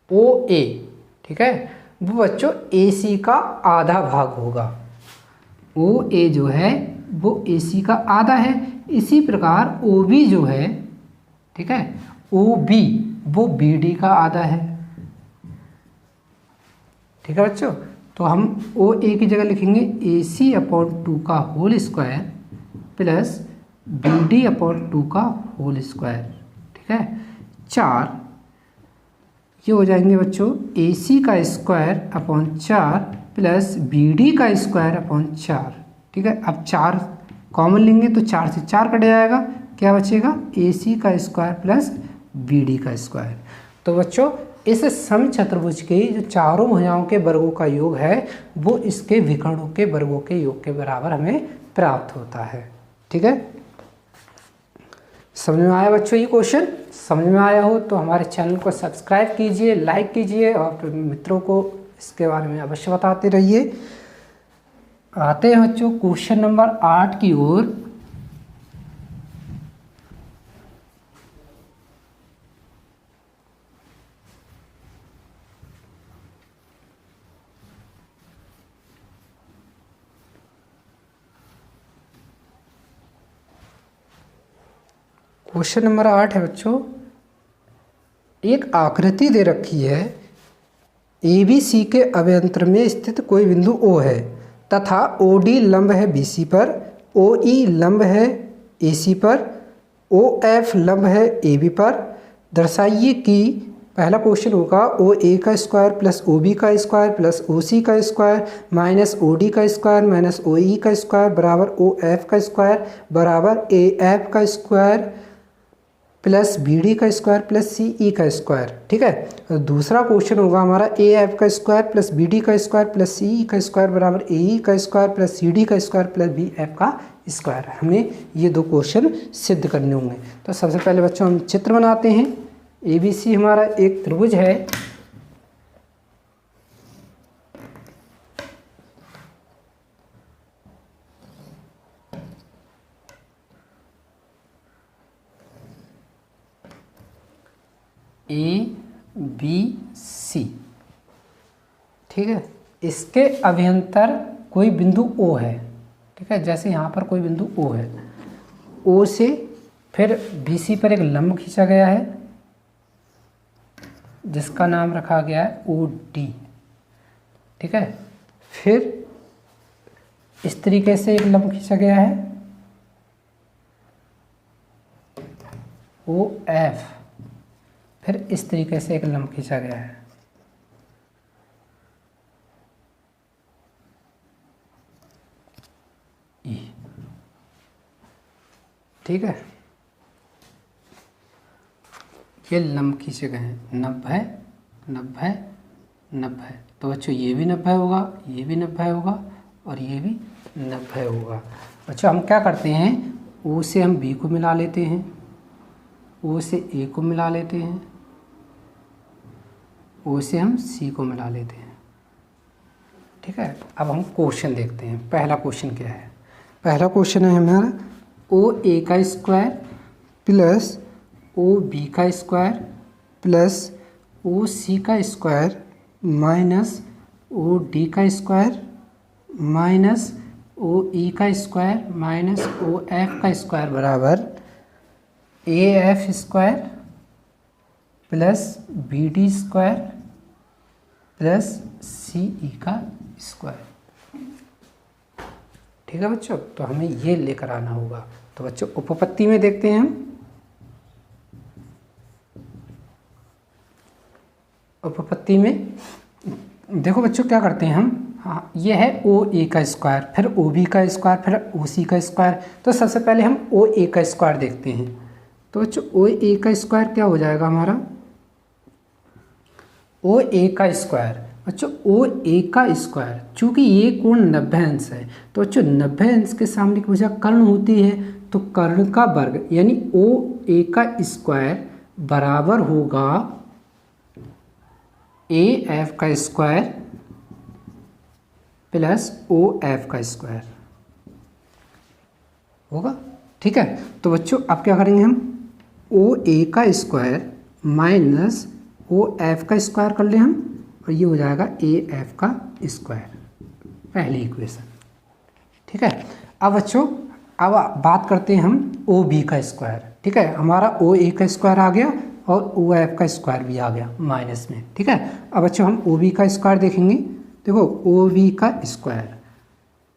OA, ठीक है, वो बच्चों AC का आधा भाग होगा। OA जो है वो AC का आधा है। इसी प्रकार OB जो है, ठीक है, OB वो BD का आधा है, ठीक है बच्चों। तो हम OA की जगह लिखेंगे AC/2 का होल स्क्वायर प्लस BD/2 का होल स्क्वायर, ठीक है। 4 ये हो जाएंगे बच्चों AC का स्क्वायर अपॉन 4 प्लस BD का स्क्वायर अपॉन 4, ठीक है। अब 4 कॉमन लेंगे तो 4 से 4 कट जाएगा, क्या बचेगा AC का स्क्वायर प्लस BD का स्क्वायर। तो बच्चों इस समचतुर्भुज के जो चारों भुजाओं के वर्गों का योग है वो इसके विकर्णों के वर्गों के योग के बराबर हमें प्राप्त होता है, ठीक है। समझ में आया बच्चों ये क्वेश्चन? समझ में आया हो तो हमारे चैनल को सब्सक्राइब कीजिए, लाइक कीजिए और मित्रों को इसके बारे में अवश्य बताते रहिए। आते हैं बच्चों क्वेश्चन नंबर 8 की ओर। क्वेश्चन नंबर 8 है बच्चों, एक आकृति दे रखी है ABC के अभ्यंतर में स्थित कोई बिंदु O है तथा OD लंब है BC पर, OE लंब है AC पर, OF लंब है AB पर। दर्शाइए कि पहला क्वेश्चन होगा OA का स्क्वायर प्लस OB का स्क्वायर प्लस OC का स्क्वायर माइनस OD का स्क्वायर माइनस OE का स्क्वायर बराबर OF का स्क्वायर बराबर AF का स्क्वायर प्लस BD का स्क्वायर प्लस CE का स्क्वायर। ठीक है, तो दूसरा क्वेश्चन होगा हमारा AF का स्क्वायर प्लस BD का स्क्वायर प्लस CE का स्क्वायर बराबर AE का स्क्वायर प्लस CD का स्क्वायर प्लस BF का स्क्वायर। हमें ये दो क्वेश्चन सिद्ध करने होंगे। तो सबसे पहले बच्चों हम चित्र बनाते हैं। ABC हमारा एक त्रिभुज है। ABC, ठीक है, इसके अभ्यंतर कोई बिंदु O है। ठीक है, जैसे यहाँ पर कोई बिंदु O है, O से फिर BC पर एक लंब खींचा गया है जिसका नाम रखा गया है OD। ठीक है, फिर इस तरीके से एक लंब खींचा गया है OF, फिर इस तरीके से एक लंब खींचा गया है E। ठीक है, ये लंब खींचे गए हैं 90 90 90। तो बच्चों ये भी 90 होगा, ये भी 90 होगा और ये भी 90 होगा। बच्चों हम क्या करते हैं, O से हम B को मिला लेते हैं, O से A को मिला लेते हैं, O से हम C को मिला लेते हैं। ठीक है, अब हम क्वेश्चन देखते हैं। पहला क्वेश्चन क्या है? पहला क्वेश्चन है हमारा OA का स्क्वायर प्लस OB का स्क्वायर प्लस OC का स्क्वायर माइनस OD का स्क्वायर माइनस OE का स्क्वायर माइनस OF का स्क्वायर बराबर AF square plus BD square plus CE का स्क्वायर। ठीक है बच्चों, तो हमें ये लेकर आना होगा। तो बच्चों उपपत्ति में देखते हैं हम। उपपत्ति में देखो बच्चों क्या करते हैं हम, हाँ ये है OA का स्क्वायर फिर OB का स्क्वायर फिर OC का स्क्वायर। तो सबसे पहले हम OA का स्क्वायर देखते हैं। तो बच्चों OA का स्क्वायर क्या हो जाएगा हमारा, OA का स्क्वायर। बच्चों OA का स्क्वायर, चूँकि ये कोण 90 अंश है तो बच्चों 90 अंश के सामने की भुजा कर्ण होती है, तो कर्ण का वर्ग यानी OA का स्क्वायर बराबर होगा AF का स्क्वायर प्लस OF का स्क्वायर होगा। ठीक है, तो बच्चों अब क्या करेंगे हम, OA का स्क्वायर माइनस OF का स्क्वायर कर ले हम, और ये हो जाएगा AF का स्क्वायर, पहली इक्वेशन। ठीक है, अब बच्चों अब बात करते हैं हम OB का स्क्वायर। ठीक है, हमारा OA का स्क्वायर आ गया और OF का स्क्वायर भी आ गया माइनस में। ठीक है, अब बच्चों हम OB का स्क्वायर देखेंगे। देखो OB का स्क्वायर,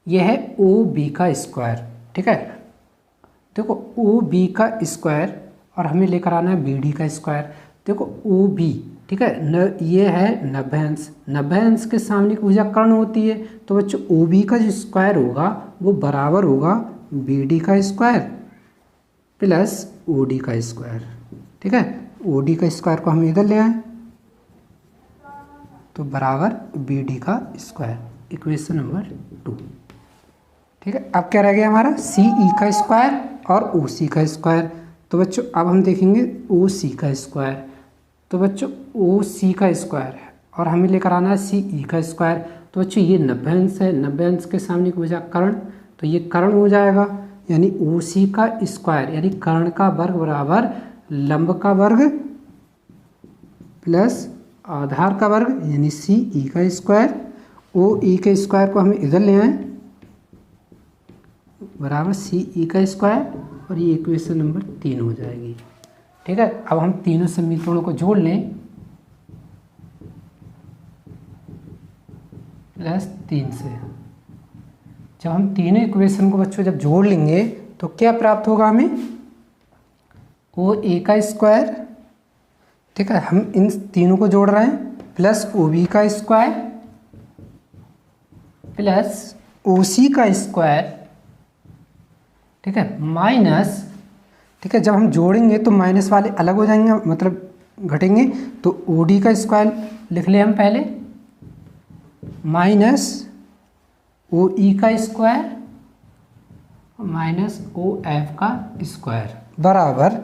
यह है OB का स्क्वायर। ठीक है, देखो OB का स्क्वायर और हमें लेकर आना है BD का स्क्वायर। देखो OB, ठीक है, ये है 90 अंश, 90 अंश के सामने की भुजा कर्ण होती है, तो बच्चों OB का जो स्क्वायर होगा वो बराबर होगा BD का स्क्वायर प्लस OD का स्क्वायर। ठीक है, OD का स्क्वायर को हम इधर ले आए तो बराबर BD का स्क्वायर, इक्वेशन नंबर 2। ठीक है, अब क्या रह गया हमारा CE का स्क्वायर और OC का स्क्वायर। तो बच्चों अब हम देखेंगे OC का स्क्वायर। तो बच्चों OC का स्क्वायर है और हमें लेकर आना है CE का स्क्वायर। तो बच्चों ये 90 अंश है, 90 अंश के सामने की वजह कर्ण, तो ये कर्ण हो जाएगा, यानी OC का स्क्वायर यानी कर्ण का वर्ग बराबर लंब का वर्ग प्लस आधार का वर्ग यानी CE का स्क्वायर। OE के स्क्वायर को हमें इधर ले आए बराबर CE का स्क्वायर, और ये इक्वेशन नंबर 3 हो जाएगी। ठीक है, अब हम तीनों समीकरणों को जोड़ लें प्लस 3 से। जब हम तीनों इक्वेशन को बच्चों जब जोड़ लेंगे तो क्या प्राप्त होगा हमें, ओ ए का स्क्वायर, ठीक है, हम इन तीनों को जोड़ रहे हैं, प्लस ओ बी का स्क्वायर प्लस ओ सी का स्क्वायर, ठीक है, माइनस, ठीक है, जब हम जोड़ेंगे तो माइनस वाले अलग हो जाएंगे, मतलब घटेंगे, तो ओ डी का स्क्वायर लिख ले हम पहले, माइनस ओ ई का स्क्वायर माइनस ओ एफ का स्क्वायर बराबर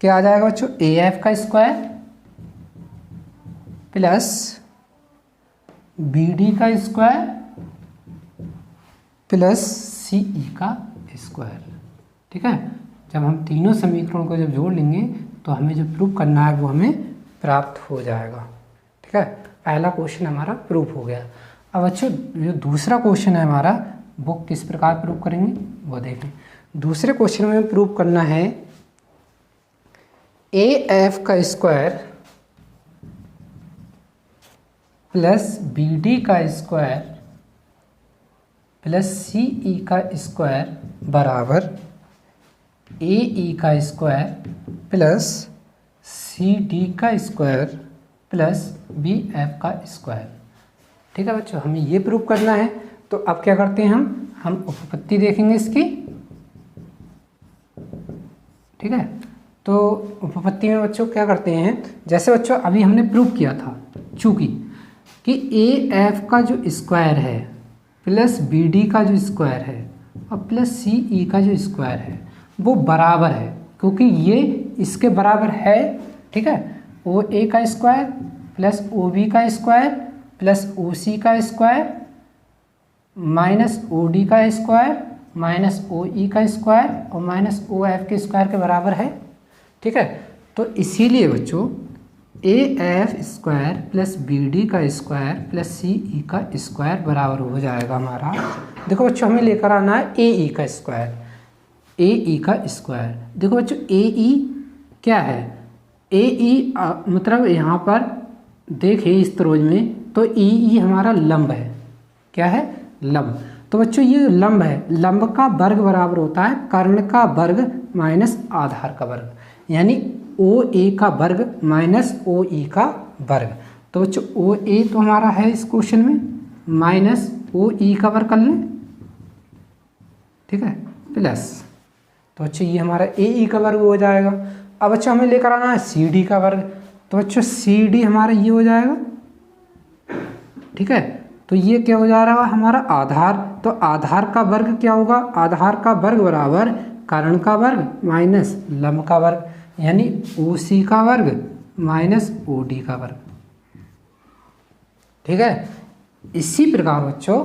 क्या आ जाएगा बच्चों, ए एफ का स्क्वायर प्लस बी डी का स्क्वायर प्लस सी ई का स्क्वायर, ठीक है। जब हम तीनों समीकरणों को जब जोड़ लेंगे तो हमें जो प्रूफ करना है वो हमें प्राप्त हो जाएगा, ठीक है। पहला क्वेश्चन हमारा प्रूफ हो गया। अब बच्चों जो दूसरा क्वेश्चन है हमारा वो किस प्रकार प्रूफ करेंगे वो देखें। दूसरे क्वेश्चन में प्रूफ करना है ए एफ का स्क्वायर प्लस बी डी का स्क्वायर प्लस सी ई का स्क्वायर बराबर ए ई का स्क्वायर प्लस सी डी का स्क्वायर प्लस बी एफ का स्क्वायर, ठीक है बच्चों। हमें ये प्रूफ करना है। तो अब क्या करते हैं हम उपपत्ति देखेंगे इसकी, ठीक है। तो उपपत्ति में बच्चों क्या करते हैं, जैसे बच्चों अभी हमने प्रूफ किया था चूंकि कि ए एफ का जो स्क्वायर है प्लस बी डी का जो स्क्वायर है और प्लस सी ई का जो स्क्वायर है वो बराबर है, क्योंकि ये इसके बराबर है, ठीक है। ओ ए का स्क्वायर प्लस ओ बी का स्क्वायर प्लस ओ सी का स्क्वायर माइनस ओ डी का स्क्वायर माइनस ओ ई का स्क्वायर और माइनस ओ एफ के स्क्वायर के बराबर है, ठीक है। तो इसीलिए बच्चों A F square plus B D का स्क्वायर प्लस सी ई का स्क्वायर बराबर हो जाएगा हमारा, देखो बच्चों हमें लेकर आना है ए ई का स्क्वायर, ए ई का स्क्वायर। देखो बच्चों ए ई क्या है, ए ई मतलब यहाँ पर देखिए इस त्रिभुज में तो ई ई हमारा लंब है, क्या है, लंब। तो बच्चों ये लंब है, लंब का वर्ग बराबर होता है कर्ण का वर्ग माइनस आधार का वर्ग, यानी ओ ए का वर्ग माइनस ओ ई का वर्ग। तो बच्चों ओ ए तो हमारा है इस क्वेश्चन में माइनस ओ ई का वर्ग कर लें, ठीक है, प्लस, तो बच्चों ये हमारा ए ई का वर्ग हो जाएगा। अब बच्चों हमें लेकर आना है सी डी का वर्ग, तो बच्चों सी डी हमारा ये हो जाएगा, ठीक है। तो ये क्या हो जा रहा है हमारा आधार, तो आधार का वर्ग क्या होगा, आधार का वर्ग बराबर कर्ण का वर्ग माइनस लंब का वर्ग, यानी ओ सी का वर्ग माइनस ओ डी का वर्ग, ठीक है। इसी प्रकार बच्चों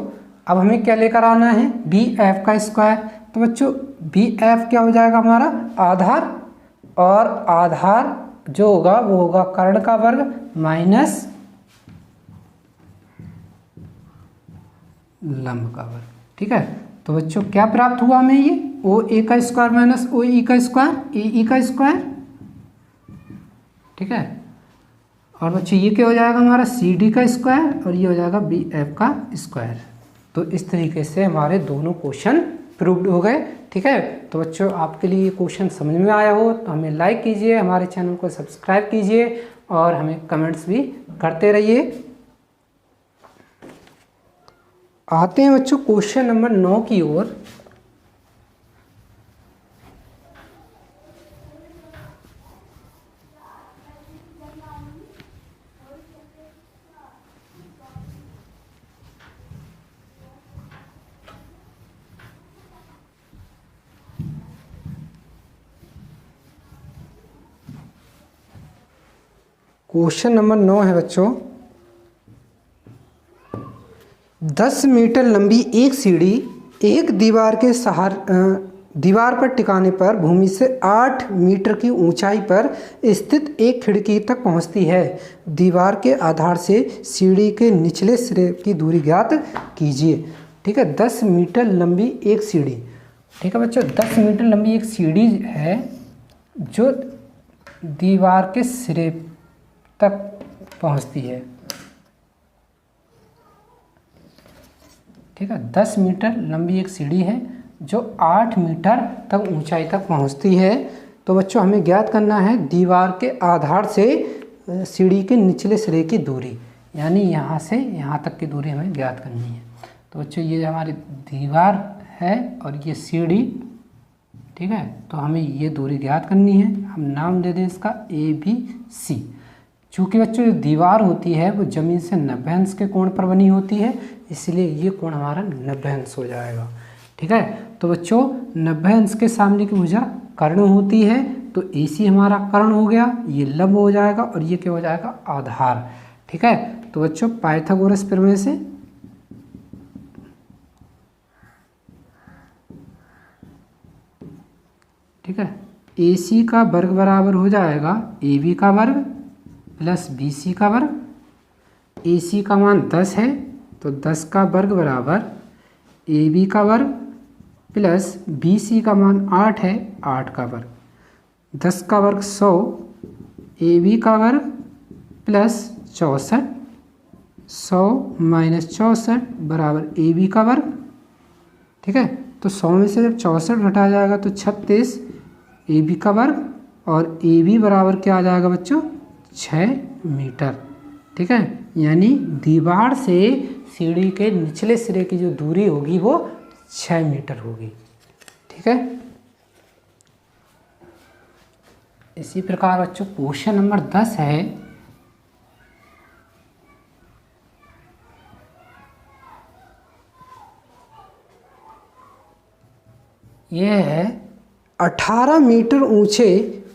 अब हमें क्या लेकर आना है बी एफ का स्क्वायर, तो बच्चों बी एफ क्या हो जाएगा हमारा आधार, और आधार जो होगा वो होगा कर्ण का वर्ग माइनस लंब का वर्ग, ठीक है। तो बच्चों क्या प्राप्त हुआ हमें, ये ओ ए का स्क्वायर माइनस ओ ई का स्क्वायर, ए ई का स्क्वायर, ठीक है। और बच्चों ये क्या हो जाएगा हमारा सी डी का स्क्वायर और ये हो जाएगा बी एफ का स्क्वायर। तो इस तरीके से हमारे दोनों क्वेश्चन प्रूव्ड हो गए, ठीक है। तो बच्चों आपके लिए ये क्वेश्चन समझ में आया हो तो हमें लाइक कीजिए, हमारे चैनल को सब्सक्राइब कीजिए और हमें कमेंट्स भी करते रहिए। आते हैं बच्चों क्वेश्चन नंबर 9 की ओर। क्वेश्चन नंबर 9 है बच्चों, 10 मीटर लंबी एक सीढ़ी एक दीवार पर टिकाने पर भूमि से 8 मीटर की ऊंचाई पर स्थित एक खिड़की तक पहुंचती है। दीवार के आधार से सीढ़ी के निचले सिरे की दूरी ज्ञात कीजिए, ठीक है। 10 मीटर लंबी एक सीढ़ी, ठीक है बच्चों, 10 मीटर लंबी एक सीढ़ी है जो दीवार के सिरे तक पहुंचती है, ठीक है। 10 मीटर लंबी एक सीढ़ी है जो 8 मीटर तक ऊंचाई तक पहुंचती है। तो बच्चों हमें ज्ञात करना है दीवार के आधार से सीढ़ी के निचले सिरे की दूरी, यानी यहाँ से यहाँ तक की दूरी हमें ज्ञात करनी है। तो बच्चों ये हमारी दीवार है और ये सीढ़ी, ठीक है। तो हमें ये दूरी ज्ञात करनी है। हम नाम दे दें इसका ABC। चूँकि बच्चों जो दीवार होती है वो ज़मीन से 90 अंश के कोण पर बनी होती है, इसलिए ये कोण हमारा 90 अंश हो जाएगा, ठीक है। तो बच्चों 90 अंश के सामने की भुजा कर्ण होती है, तो AC हमारा कर्ण हो गया, ये लंब हो जाएगा और ये क्या हो जाएगा, आधार, ठीक है। तो बच्चों पाइथागोरस प्रमेय से ठीक है AC का वर्ग बराबर हो जाएगा AB का वर्ग प्लस BC का वर्ग। AC का मान 10 है तो 10 का वर्ग बराबर AB का वर्ग प्लस BC का मान 8 है, 8 का वर्ग। 10 का वर्ग 100, AB का वर्ग प्लस 64, 100 माइनस 64 बराबर AB का वर्ग, ठीक है। तो 100 में से जब 64 घटा जाएगा तो 36 AB का वर्ग, और AB बराबर क्या आ जाएगा बच्चों, 6 मीटर, ठीक है। यानी दीवार से सीढ़ी के निचले सिरे की जो दूरी होगी वो 6 मीटर होगी, ठीक है। इसी प्रकार बच्चों क्वेश्चन नंबर 10 है, यह है 18 मीटर ऊंचे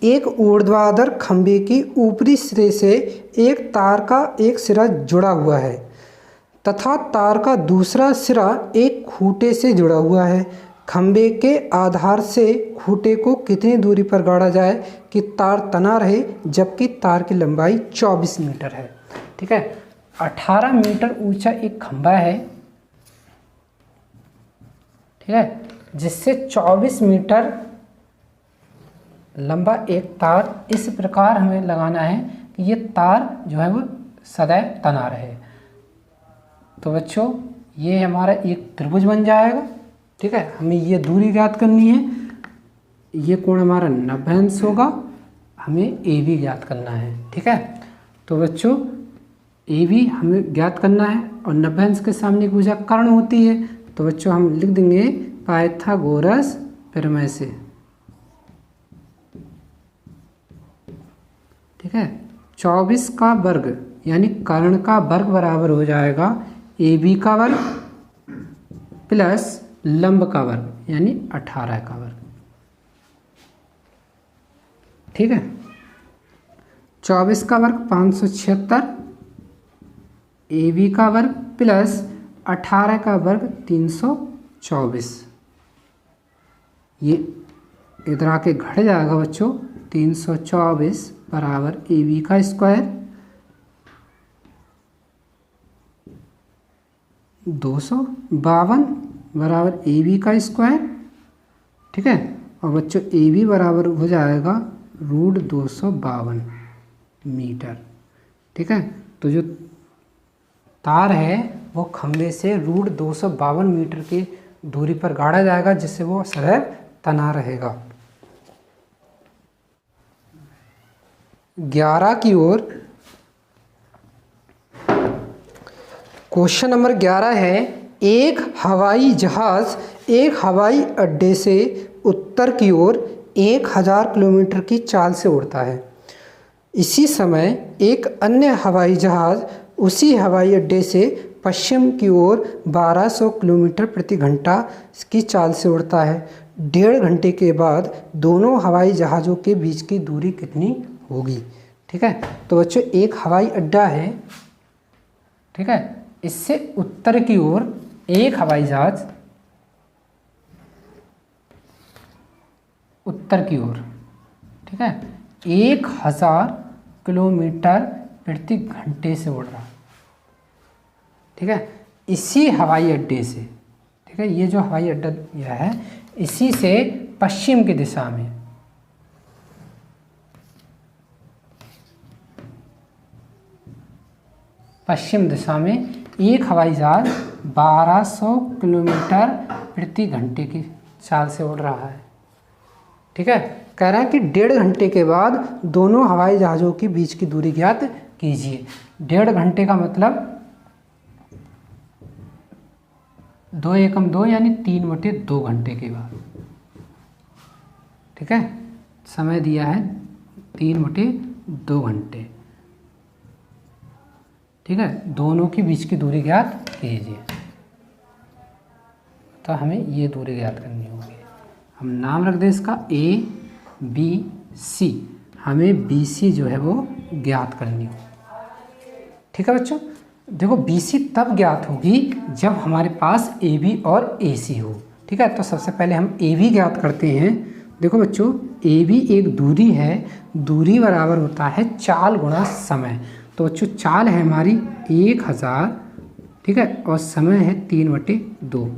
एक ऊर्ध्वाधर खंभे की ऊपरी सिरे से एक तार का एक सिरा जुड़ा हुआ है तथा तार का दूसरा सिरा एक खूंटे से जुड़ा हुआ है। खंभे के आधार से खूंटे को कितनी दूरी पर गाड़ा जाए कि तार तना रहे जबकि तार की लंबाई 24 मीटर है, ठीक है। 18 मीटर ऊंचा एक खंभा है, ठीक है, जिससे 24 मीटर लंबा एक तार इस प्रकार हमें लगाना है कि ये तार जो है वो सदैव तना रहे। तो बच्चों ये हमारा एक त्रिभुज बन जाएगा, ठीक है। हमें ये दूरी ज्ञात करनी है, ये कोण हमारा 90 अंश होगा, हमें AB ज्ञात करना है, ठीक है। तो बच्चों AB हमें ज्ञात करना है और 90 अंश के सामने की भुजा कर्ण होती है, तो बच्चों हम लिख देंगे पाइथागोरस प्रमेय से, ठीक है। 24 का वर्ग यानी कर्ण का वर्ग बराबर हो जाएगा AB का वर्ग प्लस लंब का वर्ग यानी 18 का वर्ग, ठीक है। 24 का वर्ग 576, AB का वर्ग प्लस 18 का वर्ग 324, ये इधर आके घट जाएगा बच्चों। 324 बराबर AB का स्क्वायर 252 बराबर AB का स्क्वायर, ठीक है। और बच्चों AB बराबर हो जाएगा √252 मीटर, ठीक है। तो जो तार है वो खंभे से √252 मीटर की दूरी पर गाड़ा जाएगा, जिससे वो सदैव तना रहेगा। 11 की ओर क्वेश्चन नंबर 11 है, एक हवाई जहाज एक हवाई अड्डे से उत्तर की ओर 1000 किलोमीटर की चाल से उड़ता है। इसी समय एक अन्य हवाई जहाज उसी हवाई अड्डे से पश्चिम की ओर 1200 किलोमीटर प्रति घंटा की चाल से उड़ता है। 1.5 घंटे के बाद दोनों हवाई जहाज़ों के बीच की दूरी कितनी होगी, ठीक है। तो बच्चों एक हवाई अड्डा है, ठीक है, इससे उत्तर की ओर एक हवाई जहाज उत्तर की ओर, ठीक है, 1000 किलोमीटर प्रति घंटे से उड़ रहा, ठीक है, इसी हवाई अड्डे से, ठीक है। ये जो हवाई अड्डा यह है इसी से पश्चिम की दिशा में, पश्चिम दिशा में एक हवाई जहाज 1200 किलोमीटर प्रति घंटे की चाल से उड़ रहा है। ठीक है, कह रहा है कि 1.5 घंटे के बाद दोनों हवाई जहाज़ों के बीच की दूरी ज्ञात कीजिए। 1.5 घंटे का मतलब 2 एकम 2 यानी 3/2 घंटे के बाद। ठीक है, समय दिया है 3/2 घंटे। ठीक है, दोनों के बीच की दूरी ज्ञात कीजिए। तो हमें ये दूरी ज्ञात करनी होगी। हम नाम रख दें इसका ABC। हमें BC जो है वो ज्ञात करनी होगी। ठीक है बच्चों, देखो BC तब ज्ञात होगी जब हमारे पास AB और AC हो। ठीक है, तो सबसे पहले हम AB ज्ञात करते हैं। देखो बच्चों, AB एक दूरी है, दूरी बराबर होता है चाल गुणा समय। तो बच्चों चाल है हमारी 1000, ठीक है, और समय है 3/2।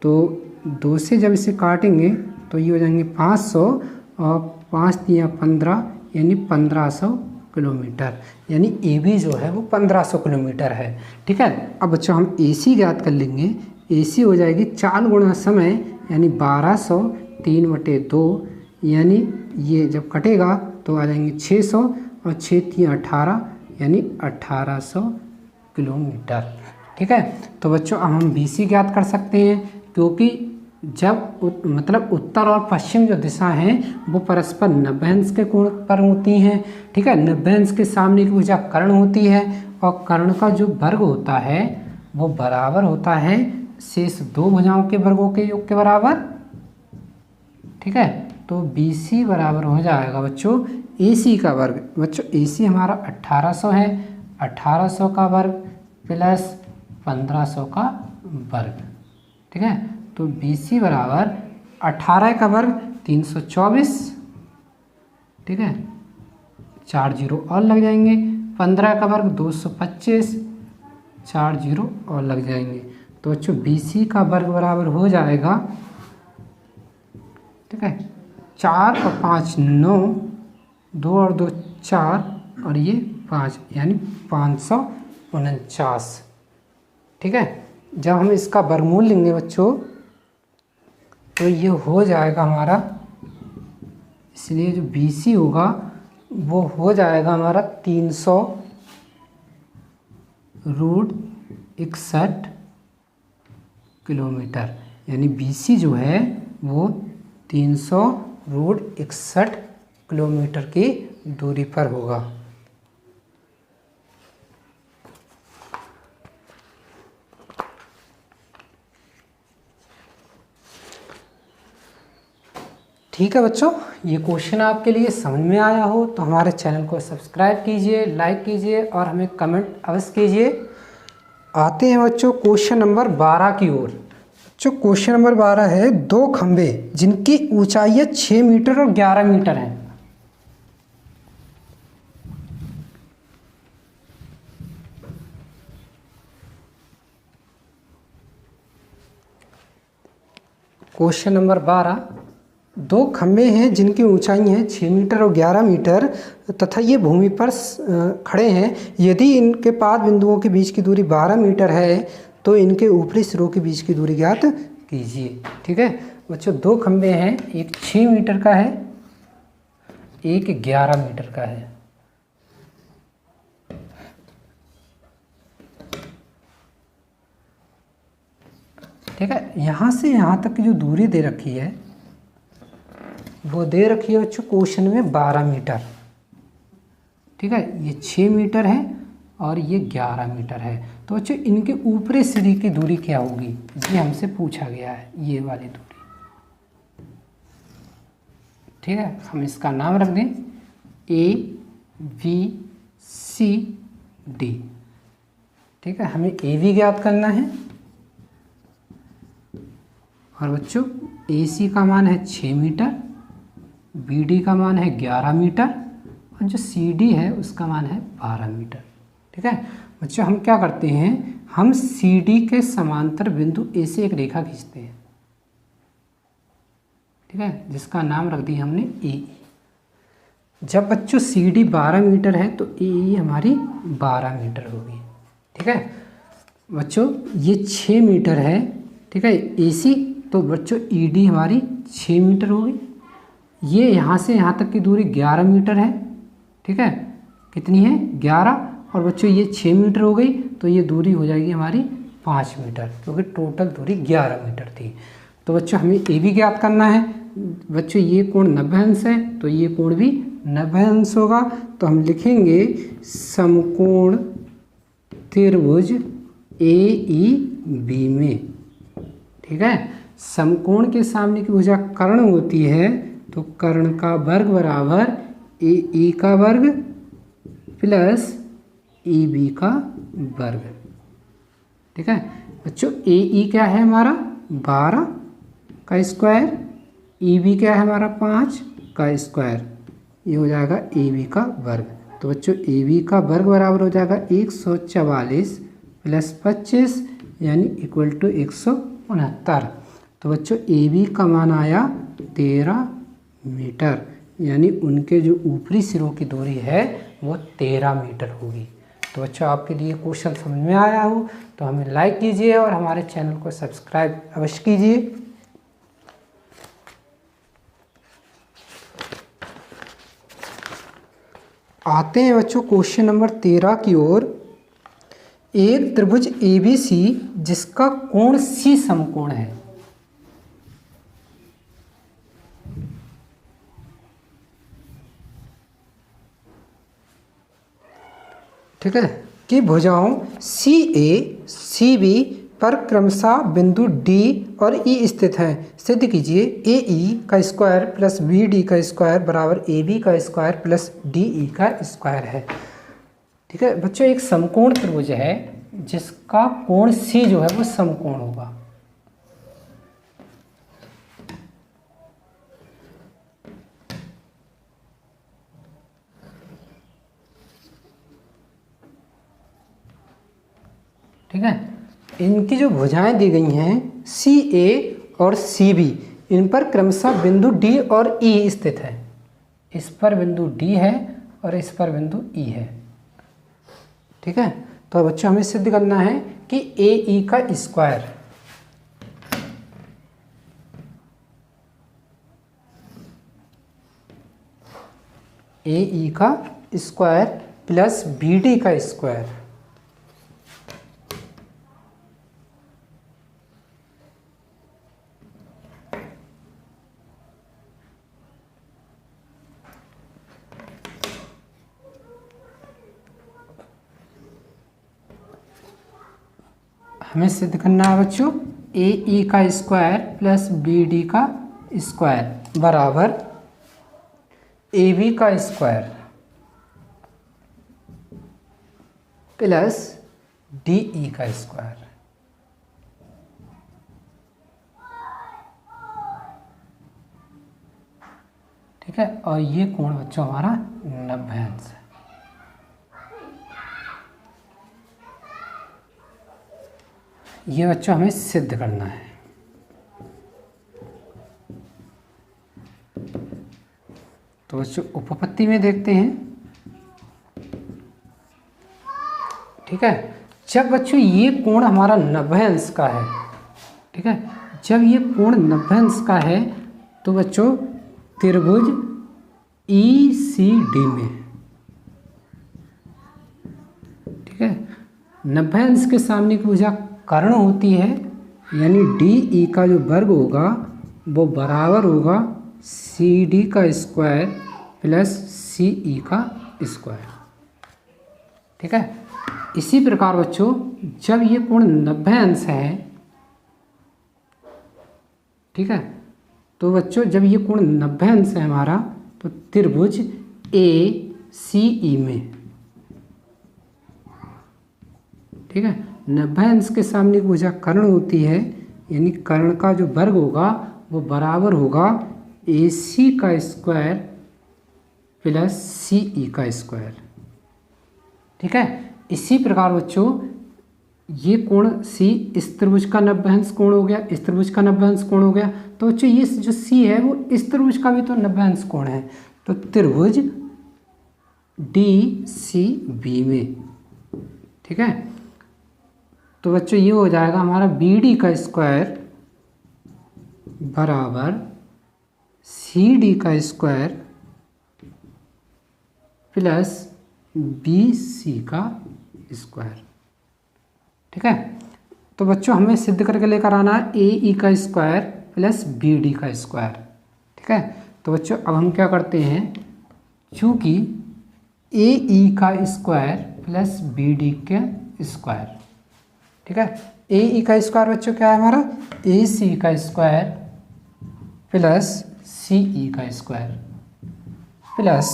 तो 2 से जब इसे काटेंगे तो ये हो जाएंगे 500 और 5 × 15 यानी 1500 किलोमीटर। यानी AB जो है वो 1500 किलोमीटर है। ठीक है, अब बच्चों हम AC ज्ञात कर लेंगे। AC हो जाएगी चाल गुणा समय यानी 1200 3/2, यानी ये जब कटेगा तो आ जाएंगे 600 और 6 × 18 यानी 1800 किलोमीटर। ठीक है, तो बच्चों अब हम BC ज्ञात कर सकते हैं, क्योंकि जब मतलब उत्तर और पश्चिम जो दिशा हैं वो परस्पर 90 अंश के कोण पर होती हैं। ठीक है, 90 अंश के सामने की भुजा कर्ण होती है और कर्ण का जो वर्ग होता है वो बराबर होता है शेष 2 भुजाओं के वर्गों के योग के बराबर। ठीक है, तो BC बराबर हो जाएगा बच्चों AC का वर्ग। बच्चों AC हमारा 1800 है, 1800 का वर्ग प्लस 1500 का वर्ग। ठीक है, तो BC बराबर 18 का वर्ग 324। ठीक है, 4 जीरो और लग जाएंगे। 15 का वर्ग 225, 4 जीरो और लग जाएंगे। तो बच्चों BC का वर्ग बराबर हो जाएगा, ठीक है, 4 और 5 9, 2 और 2 4 और ये 5 यानी 549। ठीक है, जब हम इसका वर्गमूल लेंगे बच्चों तो ये हो जाएगा हमारा, इसलिए जो BC होगा वो हो जाएगा हमारा 300√61 किलोमीटर। यानी BC जो है वो 300√61 किलोमीटर की दूरी पर होगा। ठीक है बच्चों, ये क्वेश्चन आपके लिए समझ में आया हो तो हमारे चैनल को सब्सक्राइब कीजिए, लाइक कीजिए और हमें कमेंट अवश्य कीजिए। आते हैं बच्चों क्वेश्चन नंबर 12 की ओर। बच्चों क्वेश्चन नंबर 12 है, 2 खंभे जिनकी ऊंचाई 6 मीटर और 11 मीटर है। क्वेश्चन नंबर 12, 2 खंभे हैं जिनकी ऊंचाई है 6 मीटर और 11 मीटर तथा ये भूमि पर खड़े हैं। यदि इनके पाद बिंदुओं के बीच की दूरी 12 मीटर है तो इनके ऊपरी सिरों के बीच की दूरी ज्ञात कीजिए। ठीक है बच्चों, 2 खंभे हैं, एक 6 मीटर का है, एक 11 मीटर का है। ठीक है, यहाँ से यहाँ तक की जो दूरी दे रखी है वो दे रखी है बच्चों क्वेश्चन में 12 मीटर। ठीक है, ये 6 मीटर है और ये 11 मीटर है। तो बच्चों इनके ऊपरी सिरे की दूरी क्या होगी, ये हमसे पूछा गया है, ये वाली दूरी। ठीक है, हम इसका नाम रख दें ABCD। ठीक है, हमें AB ज्ञात करना है और बच्चों AC का मान है 6 मीटर, BD का मान है 11 मीटर और जो CD है उसका मान है 12 मीटर। ठीक है बच्चों, हम क्या करते हैं, हम CD के समांतर बिंदु A से एक रेखा खींचते हैं। ठीक है, जिसका नाम रख दिया हमने AE। जब बच्चों CD 12 मीटर है तो AE हमारी 12 मीटर होगी। ठीक है, बच्चों ये 6 मीटर है, ठीक है, AC, तो बच्चों ED हमारी 6 मीटर होगी। ये यहाँ से यहाँ तक की दूरी 11 मीटर है, ठीक है, कितनी है 11, और बच्चों ये 6 मीटर हो गई, तो ये दूरी हो जाएगी हमारी 5 मीटर, क्योंकि टोटल दूरी 11 मीटर थी। तो बच्चों हमें AB ज्ञात करना है। बच्चों ये कोण 90 अंश है, तो ये कोण भी 90 अंश होगा। तो हम लिखेंगे समकोण त्रिभुज AEB में, ठीक है। समकोण के सामने की भुजा कर्ण होती है, तो कर्ण का वर्ग बराबर AE का वर्ग प्लस EB का वर्ग, ठीक है। बच्चों AE क्या है हमारा 12 का स्क्वायर, EB क्या है हमारा 5 का स्क्वायर, ये हो जाएगा AB का वर्ग। तो बच्चों AB का वर्ग बराबर हो जाएगा 144 प्लस 25 यानी इक्वल टू 169। तो बच्चों AB का मान आया 13 मीटर, यानी उनके जो ऊपरी सिरों की दूरी है वो 13 मीटर होगी। तो बच्चों आपके लिए क्वेश्चन समझ में आया हो तो हमें लाइक कीजिए और हमारे चैनल को सब्सक्राइब अवश्य कीजिए। आते हैं बच्चों क्वेश्चन नंबर 13 की ओर। एक त्रिभुज ABC जिसका कोण C समकोण है, ठीक है, कि भुजाओं CA CB पर क्रमशः बिंदु D और E स्थित हैं। सिद्ध कीजिए AE का स्क्वायर प्लस BD का स्क्वायर बराबर AB का स्क्वायर प्लस DE का स्क्वायर है, ठीक है। बच्चों एक समकोण त्रिभुज है जिसका कोण C जो है वो समकोण होगा, ठीक है। इनकी जो भुजाएं दी गई हैं CA और CB, इन पर क्रमशः बिंदु D और E स्थित है। इस पर बिंदु D है और इस पर बिंदु E है, ठीक है। तो बच्चों हमें सिद्ध करना है कि AE का स्क्वायर AE का स्क्वायर प्लस BD का स्क्वायर हमें सिद्ध करना है बच्चों AE का स्क्वायर प्लस BD का स्क्वायर बराबर AB का स्क्वायर प्लस DE का स्क्वायर, ठीक है। और ये कोण बच्चों हमारा 90 अंश है। ये बच्चों हमें सिद्ध करना है। तो बच्चों उपपत्ति में देखते हैं, ठीक है। जब बच्चों ये कोण हमारा 90 अंश का है, ठीक है, जब ये कोण 90 अंश का है तो बच्चों त्रिभुज ECD में, ठीक है, 90 अंश के सामने की भुजा कर्ण होती है, यानी DE का जो वर्ग होगा वो बराबर होगा CD का स्क्वायर प्लस CE का स्क्वायर, ठीक है। इसी प्रकार बच्चों जब ये कोण 90 अंश है, ठीक है, तो बच्चों जब ये कोण 90 अंश है हमारा तो त्रिभुज ACE में, ठीक है, 90 अंश के सामने की भुजा कर्ण होती है, यानी कर्ण का जो वर्ग होगा वो बराबर होगा AC का स्क्वायर प्लस CE का स्क्वायर, ठीक है। इसी प्रकार बच्चों ये कोण C इस त्रिभुज का 90 अंश कोण हो गया, इस त्रिभुज का 90 अंश कोण हो गया, तो बच्चों ये जो C है वो इस त्रिभुज का भी तो 90 अंश कोण है। तो त्रिभुज DCB में, ठीक है, तो बच्चों ये हो जाएगा हमारा बी डी का स्क्वायर बराबर सी डी का स्क्वायर प्लस बी सी का स्क्वायर। ठीक है, तो बच्चों हमें सिद्ध करके लेकर आना है ए ई का स्क्वायर प्लस बी डी का स्क्वायर। ठीक है, तो बच्चों अब हम क्या करते हैं, चूँकि ए ई का स्क्वायर प्लस बी डी का स्क्वायर। ठीक है, ए ई का स्क्वायर बच्चों क्या है हमारा, ए सी का स्क्वायर प्लस सी ई का स्क्वायर प्लस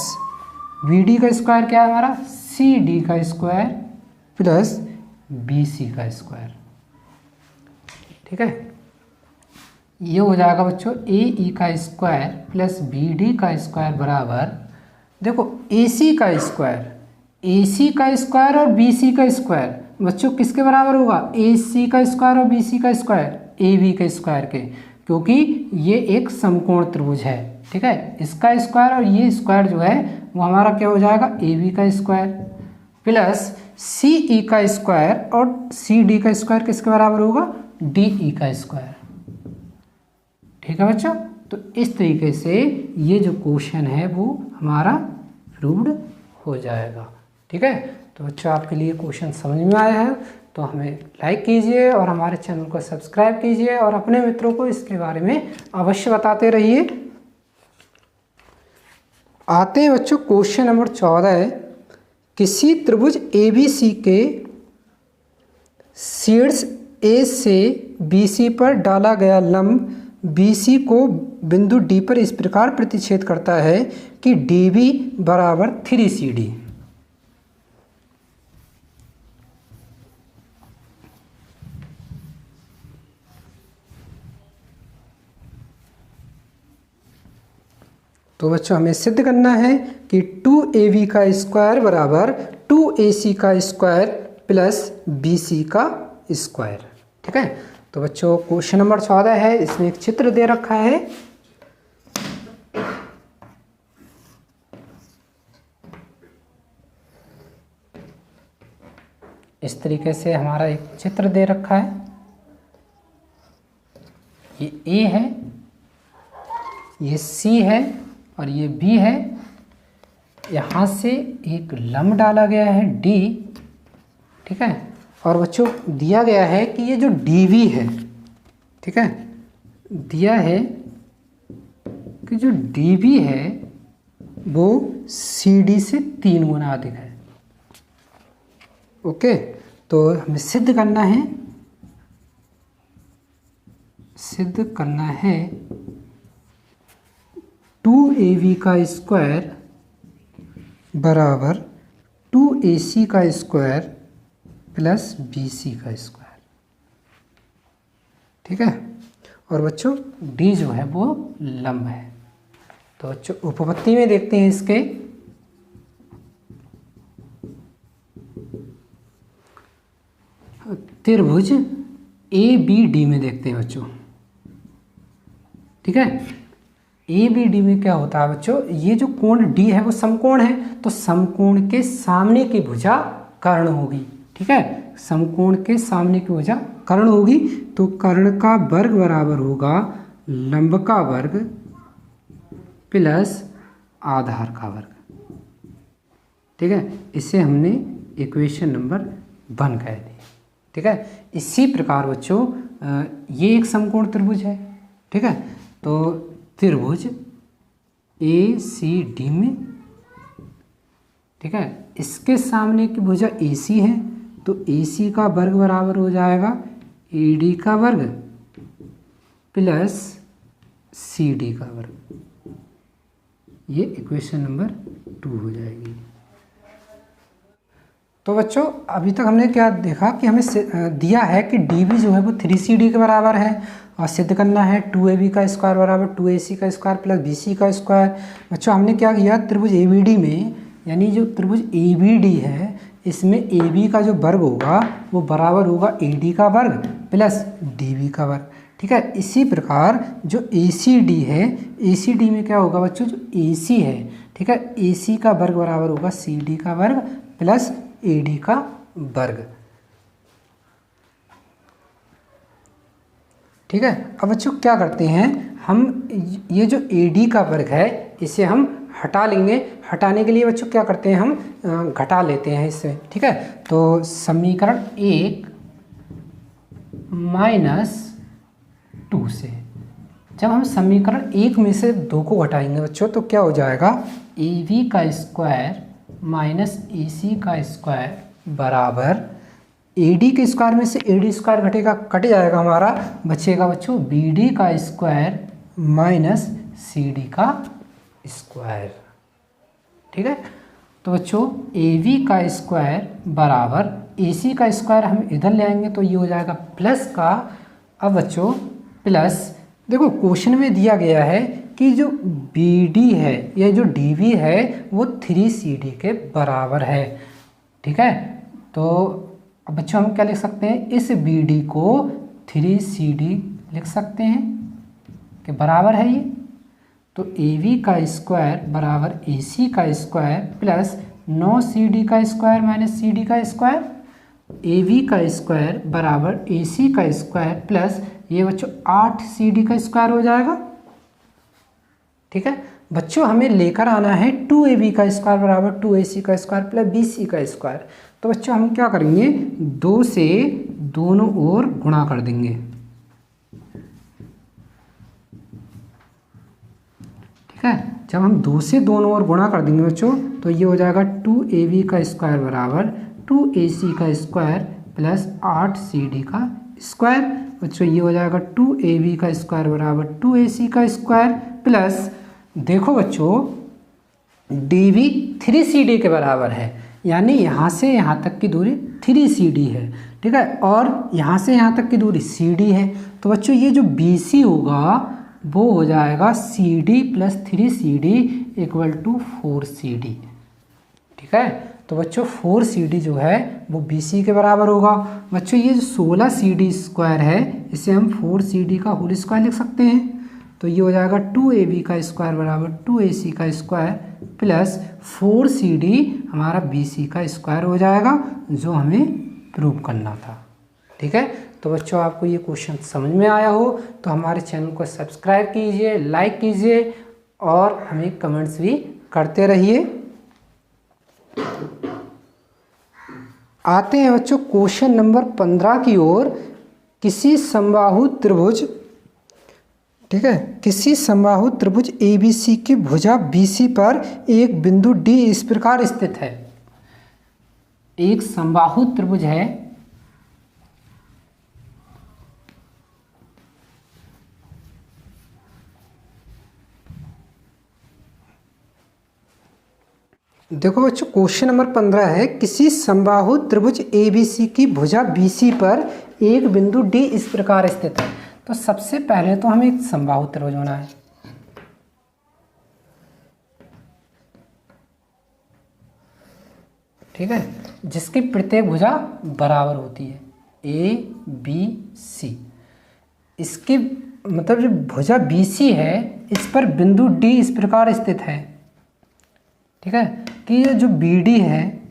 बी डी का स्क्वायर क्या है हमारा, सी डी का स्क्वायर प्लस बी सी का स्क्वायर। ठीक है, ये हो जाएगा बच्चों ए ई का स्क्वायर प्लस बी डी का स्क्वायर बराबर, देखो ए सी का स्क्वायर, ए सी का स्क्वायर और बी सी का स्क्वायर बच्चों किसके बराबर होगा, ए सी का स्क्वायर और बी सी का स्क्वायर ए बी के स्क्वायर के, क्योंकि ये एक समकोण त्रिभुज है। ठीक है, इसका स्क्वायर और ये स्क्वायर जो है वो हमारा क्या हो जाएगा, ए बी का स्क्वायर प्लस सी ई का स्क्वायर और सी डी का स्क्वायर किसके बराबर होगा, डी ई का स्क्वायर। ठीक है बच्चों, तो इस तरीके से ये जो क्वेश्चन है वो हमारा प्रूव्ड हो जाएगा। ठीक है, तो बच्चों आपके लिए क्वेश्चन समझ में आया है तो हमें लाइक कीजिए और हमारे चैनल को सब्सक्राइब कीजिए और अपने मित्रों को इसके बारे में अवश्य बताते रहिए। आते हैं बच्चों क्वेश्चन नंबर 14 है, किसी त्रिभुज ABC के शीर्ष A से BC पर डाला गया लंब BC को बिंदु D पर इस प्रकार प्रतिच्छेद करता है कि DB बराबर 3CD। तो बच्चों हमें सिद्ध करना है कि 2AB का स्क्वायर बराबर 2AC का स्क्वायर प्लस BC का स्क्वायर। ठीक है, तो बच्चों क्वेश्चन नंबर 14 है, इसमें एक चित्र दे रखा है। इस तरीके से हमारा एक चित्र दे रखा है, ये A है, ये C है और ये B है। यहाँ से एक लंब डाला गया है D। ठीक है, और बच्चों दिया गया है कि ये जो DB है, ठीक है, दिया है कि जो DB है वो CD से 3 गुना अधिक है। ओके, तो हमें सिद्ध करना है 2AB का स्क्वायर बराबर 2AC का स्क्वायर प्लस BC का स्क्वायर। ठीक है, और बच्चों D जो है वो लंब है। तो बच्चों उपपत्ति में देखते हैं इसके, त्रिभुज ABD में देखते हैं बच्चों। ठीक है, ABD में क्या होता है बच्चों, ये जो कोण D है वो समकोण है, तो समकोण के सामने की भुजा कर्ण होगी। ठीक है, समकोण के सामने की भुजा कर्ण होगी, तो कर्ण का वर्ग बराबर होगा लंब का वर्ग प्लस आधार का वर्ग। ठीक है, इसे हमने इक्वेशन नंबर 1 कह दी। ठीक है, इसी प्रकार बच्चों ये एक समकोण त्रिभुज है। ठीक है, तो त्रिभुज ACD में, ठीक है, इसके सामने की भुजा AC है, तो AC का वर्ग बराबर हो जाएगा AD का वर्ग प्लस CD का वर्ग। ये इक्वेशन नंबर 2 हो जाएगी। तो बच्चों अभी तक हमने क्या देखा कि हमें दिया है कि DB जो है वो 3CD के बराबर है और सिद्ध करना है 2AB का स्क्वायर बराबर 2AC का स्क्वायर प्लस BC का स्क्वायर। बच्चों हमने क्या किया, त्रिभुज ABD में, यानी जो त्रिभुज ABD है इसमें AB का जो वर्ग होगा वो बराबर होगा AD का वर्ग प्लस DB का वर्ग। ठीक है, इसी प्रकार जो ACD है, ACD में क्या होगा बच्चों, जो AC है, ठीक है, AC का वर्ग बराबर होगा CD का वर्ग प्लस AD का वर्ग। ठीक है। अब बच्चों क्या करते हैं हम, ये जो AD का वर्ग है इसे हम हटा लेंगे। हटाने के लिए बच्चों क्या करते हैं हम घटा लेते हैं इससे, ठीक है। तो समीकरण 1 -2 से जब हम समीकरण 1 में से 2 को घटाएंगे बच्चों तो क्या हो जाएगा, AB का स्क्वायर माइनस AC का स्क्वायर बराबर AD के स्क्वायर में से AD स्क्वायर घटेगा, कट जाएगा हमारा, बचेगा बच्चों BD का स्क्वायर माइनस CD का स्क्वायर, ठीक है। तो बच्चों AB का स्क्वायर बराबर AC का स्क्वायर हम इधर ले आएंगे तो ये हो जाएगा प्लस का। अब बच्चों प्लस, देखो क्वेश्चन में दिया गया है कि जो BD है या जो DB है वो 3CD के बराबर है, ठीक है। तो अब बच्चों हम क्या लिख सकते हैं, इस BD को 3CD लिख सकते हैं कि बराबर है ये। तो AB का स्क्वायर बराबर AC का स्क्वायर प्लस 9CD का स्क्वायर माइनस CD का स्क्वायर, AB का स्क्वायर बराबर AC का स्क्वायर प्लस ये बच्चों 8CD का स्क्वायर हो जाएगा, ठीक है। बच्चों हमें लेकर आना है 2AB का स्क्वायर बराबर 2AC का स्क्वायर प्लस BC का स्क्वायर। तो बच्चों हम क्या करेंगे, 2 से दोनों ओर गुणा कर देंगे, ठीक है। जब हम 2 से दोनों ओर गुणा कर देंगे बच्चों तो ये हो जाएगा 2AB का स्क्वायर बराबर 2AC का स्क्वायर प्लस 8CD का स्क्वायर। बच्चों ये हो जाएगा 2AB का स्क्वायर बराबर 2AC का स्क्वायर प्लस, देखो बच्चों DB 3CD के बराबर है, यानी यहाँ से यहाँ तक की दूरी 3CD है, ठीक है, और यहाँ से यहाँ तक की दूरी CD है। तो बच्चों ये जो BC होगा वो हो जाएगा CD plus 3CD equal to 4CD, ठीक है। तो बच्चों 4CD जो है वो BC के बराबर होगा। बच्चों ये जो 16CD स्क्वायर है इसे हम 4CD का होल स्क्वायर लिख सकते हैं। तो ये हो जाएगा 2AB का स्क्वायर बराबर 2AC का स्क्वायर प्लस 4CD हमारा BC का स्क्वायर हो जाएगा, जो हमें प्रूव करना था, ठीक है। तो बच्चों आपको ये क्वेश्चन समझ में आया हो तो हमारे चैनल को सब्सक्राइब कीजिए, लाइक कीजिए और हमें कमेंट्स भी करते रहिए। आते हैं बच्चों क्वेश्चन नंबर 15 की ओर। किसी समबाहु त्रिभुज, ठीक है, किसी समबाहु त्रिभुज ABC की भुजा BC पर एक बिंदु D इस प्रकार स्थित है। एक समबाहु त्रिभुज है, देखो बच्चों क्वेश्चन नंबर 15 है, किसी समबाहु त्रिभुज ABC की भुजा BC पर एक बिंदु D इस प्रकार स्थित है। तो सबसे पहले तो हमें एक समबाहु त्रिभुज होना है, ठीक है, जिसकी प्रत्येक भुजा बराबर होती है ABC। इसकी मतलब जो भुजा BC है इस पर बिंदु D इस प्रकार स्थित है, ठीक है, कि ये जो BD है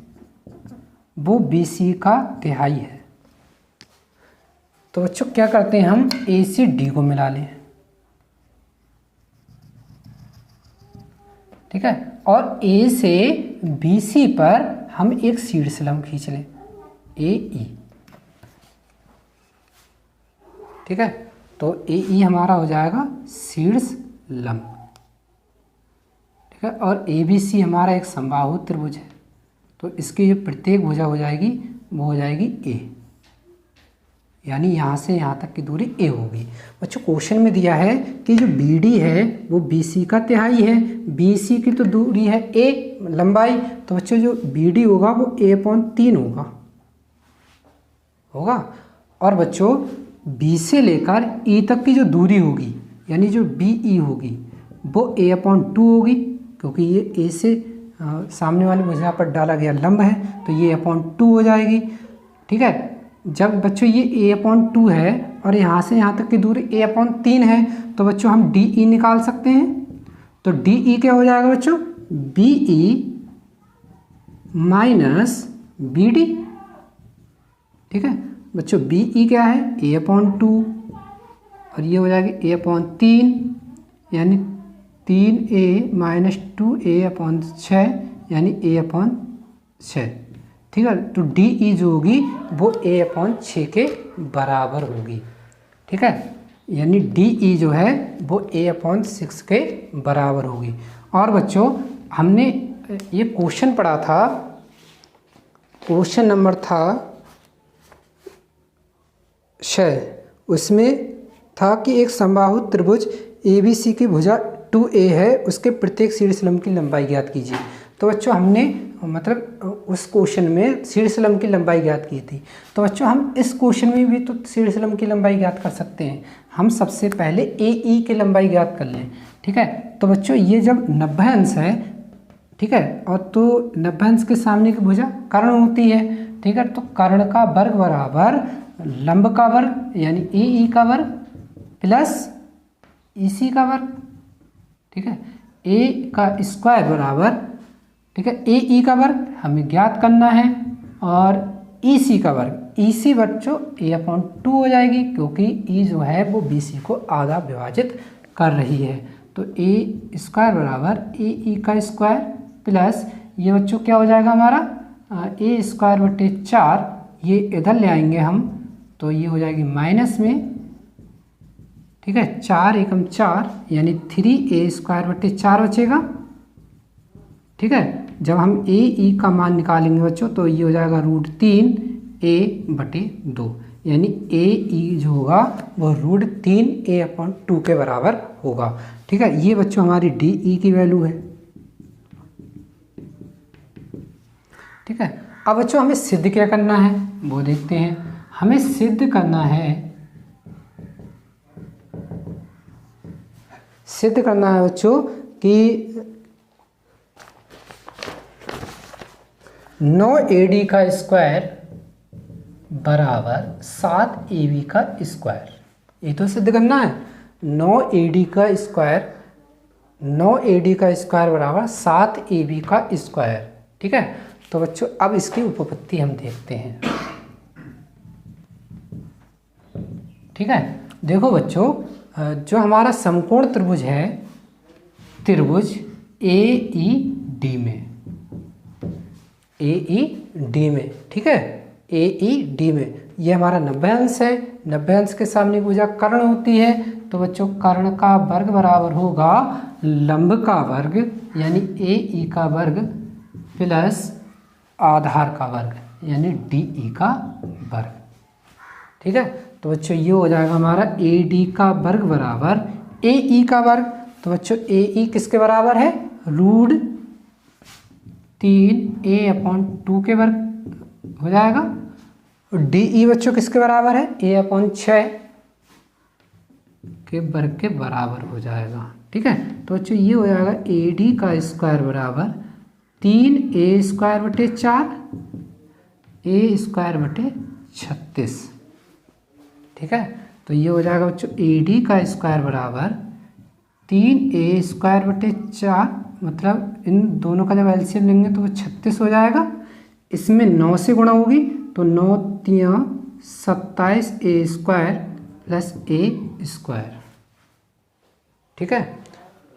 वो BC का तिहाई है। तो बच्चों क्या करते हैं हम A से D को मिला लें, ठीक है, और A से BC पर हम एक शीर्ष लंब खींच लें AE, ठीक है। तो AE हमारा हो जाएगा शीर्ष लंब, ठीक है, और ABC हमारा एक समबाहु त्रिभुज है। तो इसकी जो प्रत्येक भुजा हो जाएगी वो हो जाएगी A, यानी यहाँ से यहाँ तक की दूरी A होगी। बच्चों क्वेश्चन में दिया है कि जो BD है वो BC का तिहाई है, BC की तो दूरी है A लंबाई, तो बच्चों जो BD होगा वो A/3 होगा। और बच्चों B से लेकर E तक की जो दूरी होगी यानी जो BE होगी वो A/2 होगी, क्योंकि ये A से सामने वाली भुजा पर डाला गया लंब है तो ये A/2 हो जाएगी, ठीक है। जब बच्चों ये A/2 है और यहाँ से यहाँ तक की दूरी A/3 है तो बच्चों हम DE निकाल सकते हैं। तो DE क्या हो जाएगा बच्चों, BE माइनस BD, ठीक है। बच्चों BE क्या है A/2 और ये हो जाएगी a/3 यानी 3a माइनस 2a/6 यानी a/6। ठीक है, तो DE जो होगी वो a/6 के बराबर होगी। ठीक है, यानी DE जो है वो a/6 के बराबर होगी। और बच्चों हमने ये क्वेश्चन पढ़ा था, क्वेश्चन नंबर था 6, उसमें था कि एक समबाहु त्रिभुज ABC की भुजा 2a है, उसके प्रत्येक शीर्षलंब की लंबाई ज्ञात कीजिए। तो बच्चों हमने मतलब उस क्वेश्चन में शीर्षलंब की लंबाई ज्ञात की थी। तो बच्चों हम इस क्वेश्चन में भी तो शीर्षलंब की लंबाई ज्ञात कर सकते हैं। हम सबसे पहले AE की लंबाई ज्ञात कर लें। ठीक है, तो बच्चों ये जब 90 अंश है, ठीक है, और तो 90 अंश के सामने की भुजा कर्ण होती है। ठीक है, तो कर्ण का वर्ग बराबर लंब का वर्ग यानी AE का वर्ग प्लस EC का वर्ग। ठीक है, A का स्क्वायर बराबर, ठीक है, AE का वर्ग हमें ज्ञात करना है और EC का वर्ग, EC बच्चों a/2 हो जाएगी क्योंकि E जो है वो BC को आधा विभाजित कर रही है। तो A स्क्वायर बराबर AE का स्क्वायर प्लस ये बच्चों क्या हो जाएगा हमारा A स्क्वायर बटे 4, ये इधर ले आएंगे हम तो ये हो जाएगी माइनस में। ठीक है, 4 एकम 4 यानी 3A स्क्वायर बटे 4 बचेगा। ठीक है, जब हम AE का मान निकालेंगे बच्चों तो ये हो जाएगा √3A/2 यानी AE जो होगा वो √3A/2 के बराबर होगा। ठीक है, ये बच्चों हमारी DE की वैल्यू है। ठीक है, अब बच्चों हमें सिद्ध क्या करना है वो देखते हैं। हमें सिद्ध करना है बच्चों कि 9AD का स्क्वायर बराबर 7AB का स्क्वायर, ये तो सिद्ध करना है। 9AD का स्क्वायर बराबर 7AB का स्क्वायर। ठीक है, तो बच्चों अब इसकी उपपत्ति हम देखते हैं। ठीक है, देखो बच्चों जो हमारा समकोण त्रिभुज है, त्रिभुज AED में, ठीक है, AED में ये हमारा 90 अंश है। 90 अंश के सामने भुजा कर्ण होती है, तो बच्चों कर्ण का वर्ग बराबर होगा लंब का वर्ग यानी AE का वर्ग प्लस आधार का वर्ग यानी DE का वर्ग। ठीक है, तो बच्चों ये हो जाएगा हमारा AD का वर्ग बराबर AE का वर्ग। तो बच्चों AE किसके बराबर है, √3A/2 के वर्ग हो जाएगा। और DE बच्चों किसके बराबर है, A/6 के वर्ग के बराबर हो जाएगा। ठीक है, तो बच्चों ये हो जाएगा AD का स्क्वायर बराबर 3A स्क्वायर बटे 4 A स्क्वायर बटे 36। ठीक है, तो ये हो जाएगा बच्चों AD का स्क्वायर बराबर 3A स्क्वायर बटे 4, मतलब इन दोनों का जब एलसीएम लेंगे तो वो 36 हो जाएगा। इसमें 9 से गुणा होगी तो 9 3 27A square plus A square. ठीक है,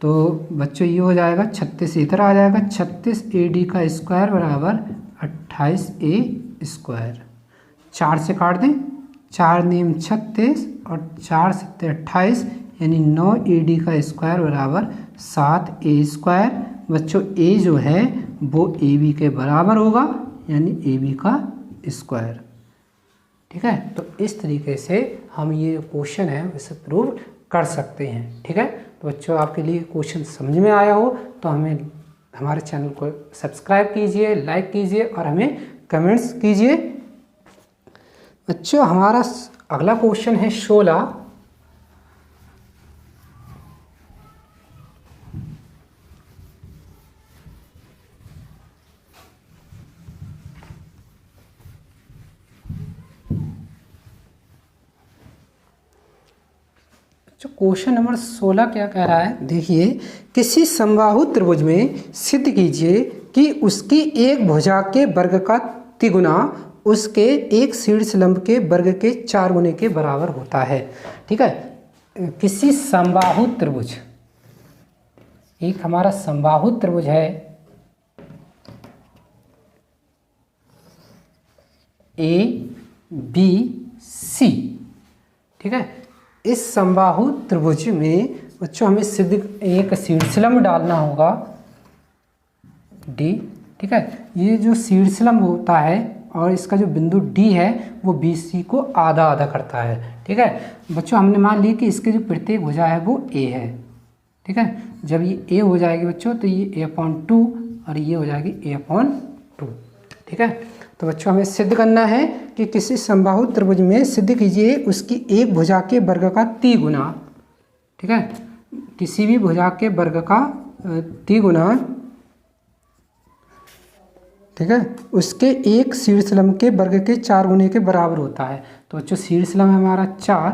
तो बच्चों ये हो जाएगा 36 इधर आ जाएगा, 36 AD का स्क्वायर बराबर 28A स्क्वायर। 4 से काट दें, 4 नियम 36 और 4 7 28 यानी 9 AD का स्क्वायर बराबर 7A स्क्वायर। बच्चों A जो है वो AB के बराबर होगा यानी AB का स्क्वायर। ठीक है, तो इस तरीके से हम ये क्वेश्चन है उसे प्रूव कर सकते हैं। ठीक है, तो बच्चों आपके लिए क्वेश्चन समझ में आया हो तो हमारे चैनल को सब्सक्राइब कीजिए, लाइक कीजिए और हमें कमेंट्स कीजिए। बच्चों हमारा अगला क्वेश्चन है 16। जो क्वेश्चन नंबर 16 क्या कह रहा है, देखिए, किसी समबाहु त्रिभुज में सिद्ध कीजिए कि उसकी एक भुजा के वर्ग का तिगुना उसके एक शीर्ष लंब के वर्ग के 4 गुने के बराबर होता है। ठीक है, किसी समबाहु त्रिभुज, एक हमारा समबाहु त्रिभुज है ए बी सी, ठीक है। इस समबाहु त्रिभुज में बच्चों हमें सिद्ध एक शीर्षलंब डालना होगा डी, ठीक है। ये जो शीर्षलंब होता है और इसका जो बिंदु डी है वो बी सी को आधा आधा करता है, ठीक है। बच्चों हमने मान लिया कि इसकी जो प्रत्येक भुजा है वो ए है, ठीक है। जब ये ए हो जाएगी बच्चों तो ये a/2 और ये हो जाएगी a/2, ठीक है। तो बच्चों हमें सिद्ध करना है कि किसी समबाहु त्रिभुज में सिद्ध कीजिए उसकी एक भुजा के वर्ग का तिगुना, ठीक है। किसी भी भुजा के वर्ग का तिगुना, ठीक है, उसके एक शीर्षलंब के वर्ग के 4 गुने के बराबर होता है। तो बच्चों शीर्षलंब हमारा 4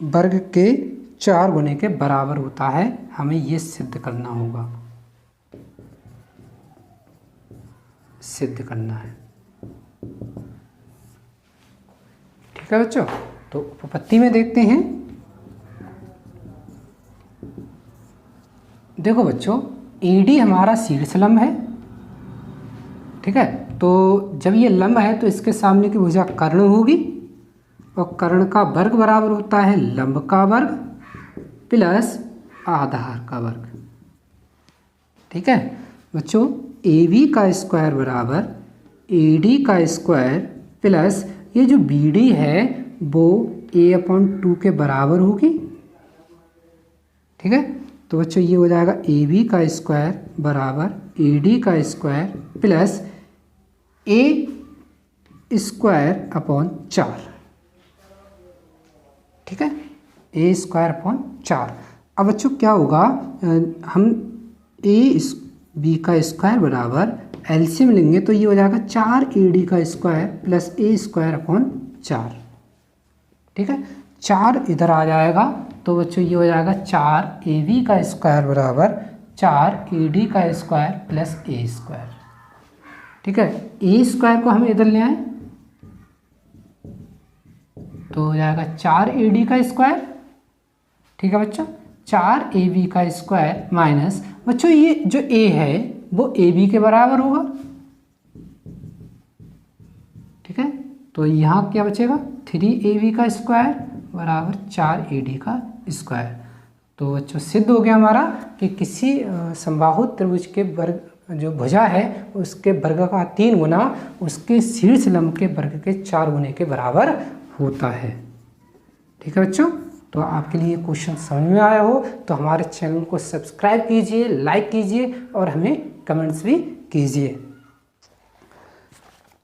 वर्ग के 4 गुने के बराबर होता है, हमें ये सिद्ध करना होगा, सिद्ध करना है, ठीक है बच्चों। तो उपपत्ति में देखते हैं। देखो बच्चों AD हमारा शीर्षलंब है, ठीक है। तो जब ये लंब है तो इसके सामने की भुजा कर्ण होगी और कर्ण का वर्ग बराबर होता है लंब का वर्ग प्लस आधार का वर्ग, ठीक है बच्चों। AB का स्क्वायर बराबर AD का स्क्वायर प्लस ये जो BD है वो a/2 के बराबर होगी, ठीक है। तो बच्चों ये हो जाएगा AB का स्क्वायर बराबर AD का square plus a square upon 4, ठीक है, a स्क्वायर अपॉन 4। अब बच्चों क्या होगा, हम b का स्क्वायर बराबर एलसीएम लेंगे तो ये हो जाएगा 4AD का square plus a square upon 4, ठीक है। 4 इधर आ जाएगा तो बच्चों ये हो जाएगा 4AB का स्क्वायर बराबर 4AD का स्क्वायर प्लस a स्क्वायर, ठीक है। a स्क्वायर को हम इधर ले आए तो हो जाएगा 4AD का स्क्वायर, ठीक है बच्चों। 4AB का स्क्वायर माइनस बच्चों ये जो a है वो AB के बराबर होगा, ठीक है। तो यहाँ क्या बचेगा 3AB का स्क्वायर बराबर 4AD का स्क्वायर। तो बच्चों सिद्ध हो गया हमारा कि किसी समबाहु त्रिभुज के वर्ग जो भुजा है उसके वर्ग का 3 गुना उसके शीर्षलंब के वर्ग के 4 गुने के बराबर होता है, ठीक है बच्चों। तो आपके लिए क्वेश्चन समझ में आया हो तो हमारे चैनल को सब्सक्राइब कीजिए, लाइक कीजिए और हमें कमेंट्स भी कीजिए।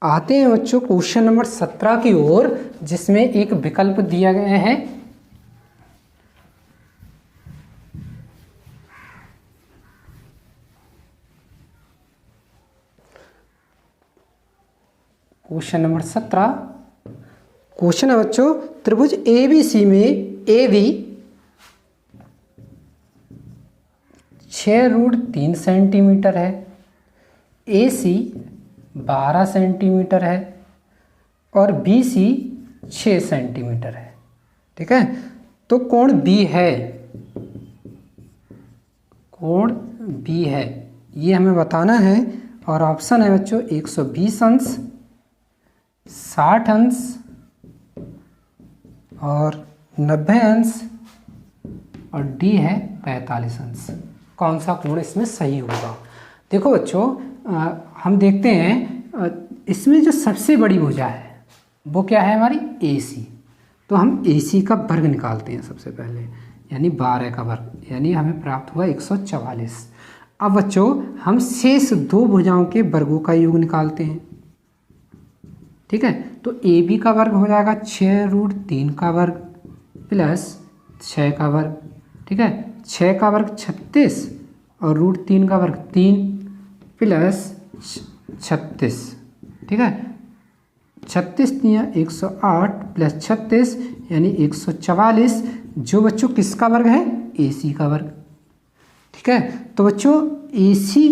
आते हैं बच्चों क्वेश्चन नंबर 17 की ओर, जिसमें एक विकल्प दिया गया है। क्वेश्चन नंबर 17 क्वेश्चन है बच्चों, त्रिभुज ABC में AB 6√3 सेंटीमीटर है, AC 12 सेंटीमीटर है और BC 6 सेंटीमीटर है, ठीक है। तो कोण B है, कोण B है ये हमें बताना है और ऑप्शन है बच्चों 120 अंश, 60 अंश और 90 अंश और D है 45 अंश। कौन सा कोण इसमें सही होगा? देखो बच्चों हम देखते हैं इसमें जो सबसे बड़ी भुजा है वो क्या है हमारी AC। तो हम AC का वर्ग निकालते हैं सबसे पहले, यानी 12 का वर्ग, यानी हमें प्राप्त हुआ 144। अब बच्चों हम शेष 2 भुजाओं के वर्गों का योग निकालते हैं, ठीक है। तो AB का वर्ग हो जाएगा 6√3 का वर्ग प्लस 6 का वर्ग, ठीक है। 6 का वर्ग 36 और √3 का वर्ग 3 प्लस 36, ठीक है। 36 दिया 108 प्लस 36 यानी 144, जो बच्चों किसका वर्ग है AC का वर्ग, ठीक है। तो बच्चों AC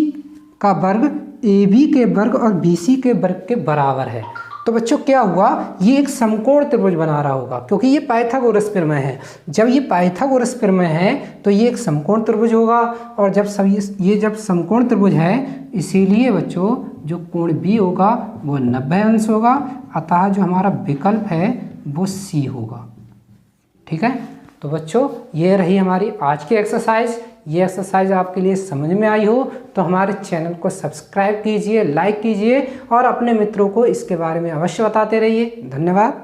का वर्ग AB के वर्ग और BC के वर्ग के बराबर है। तो बच्चों क्या हुआ, ये एक समकोण त्रिभुज बना रहा होगा क्योंकि ये पाइथागोरस प्रमेय है। जब ये पाइथागोरस प्रमेय है तो ये एक समकोण त्रिभुज होगा, और जब ये जब समकोण त्रिभुज है इसीलिए बच्चों जो कोण बी होगा वो 90 अंश होगा, अतः जो हमारा विकल्प है वो सी होगा। ठीक है, तो बच्चों ये रही हमारी आज की एक्सरसाइज। ये एक्सरसाइज आपके लिए समझ में आई हो तो हमारे चैनल को सब्सक्राइब कीजिए, लाइक कीजिए और अपने मित्रों को इसके बारे में अवश्य बताते रहिए। धन्यवाद।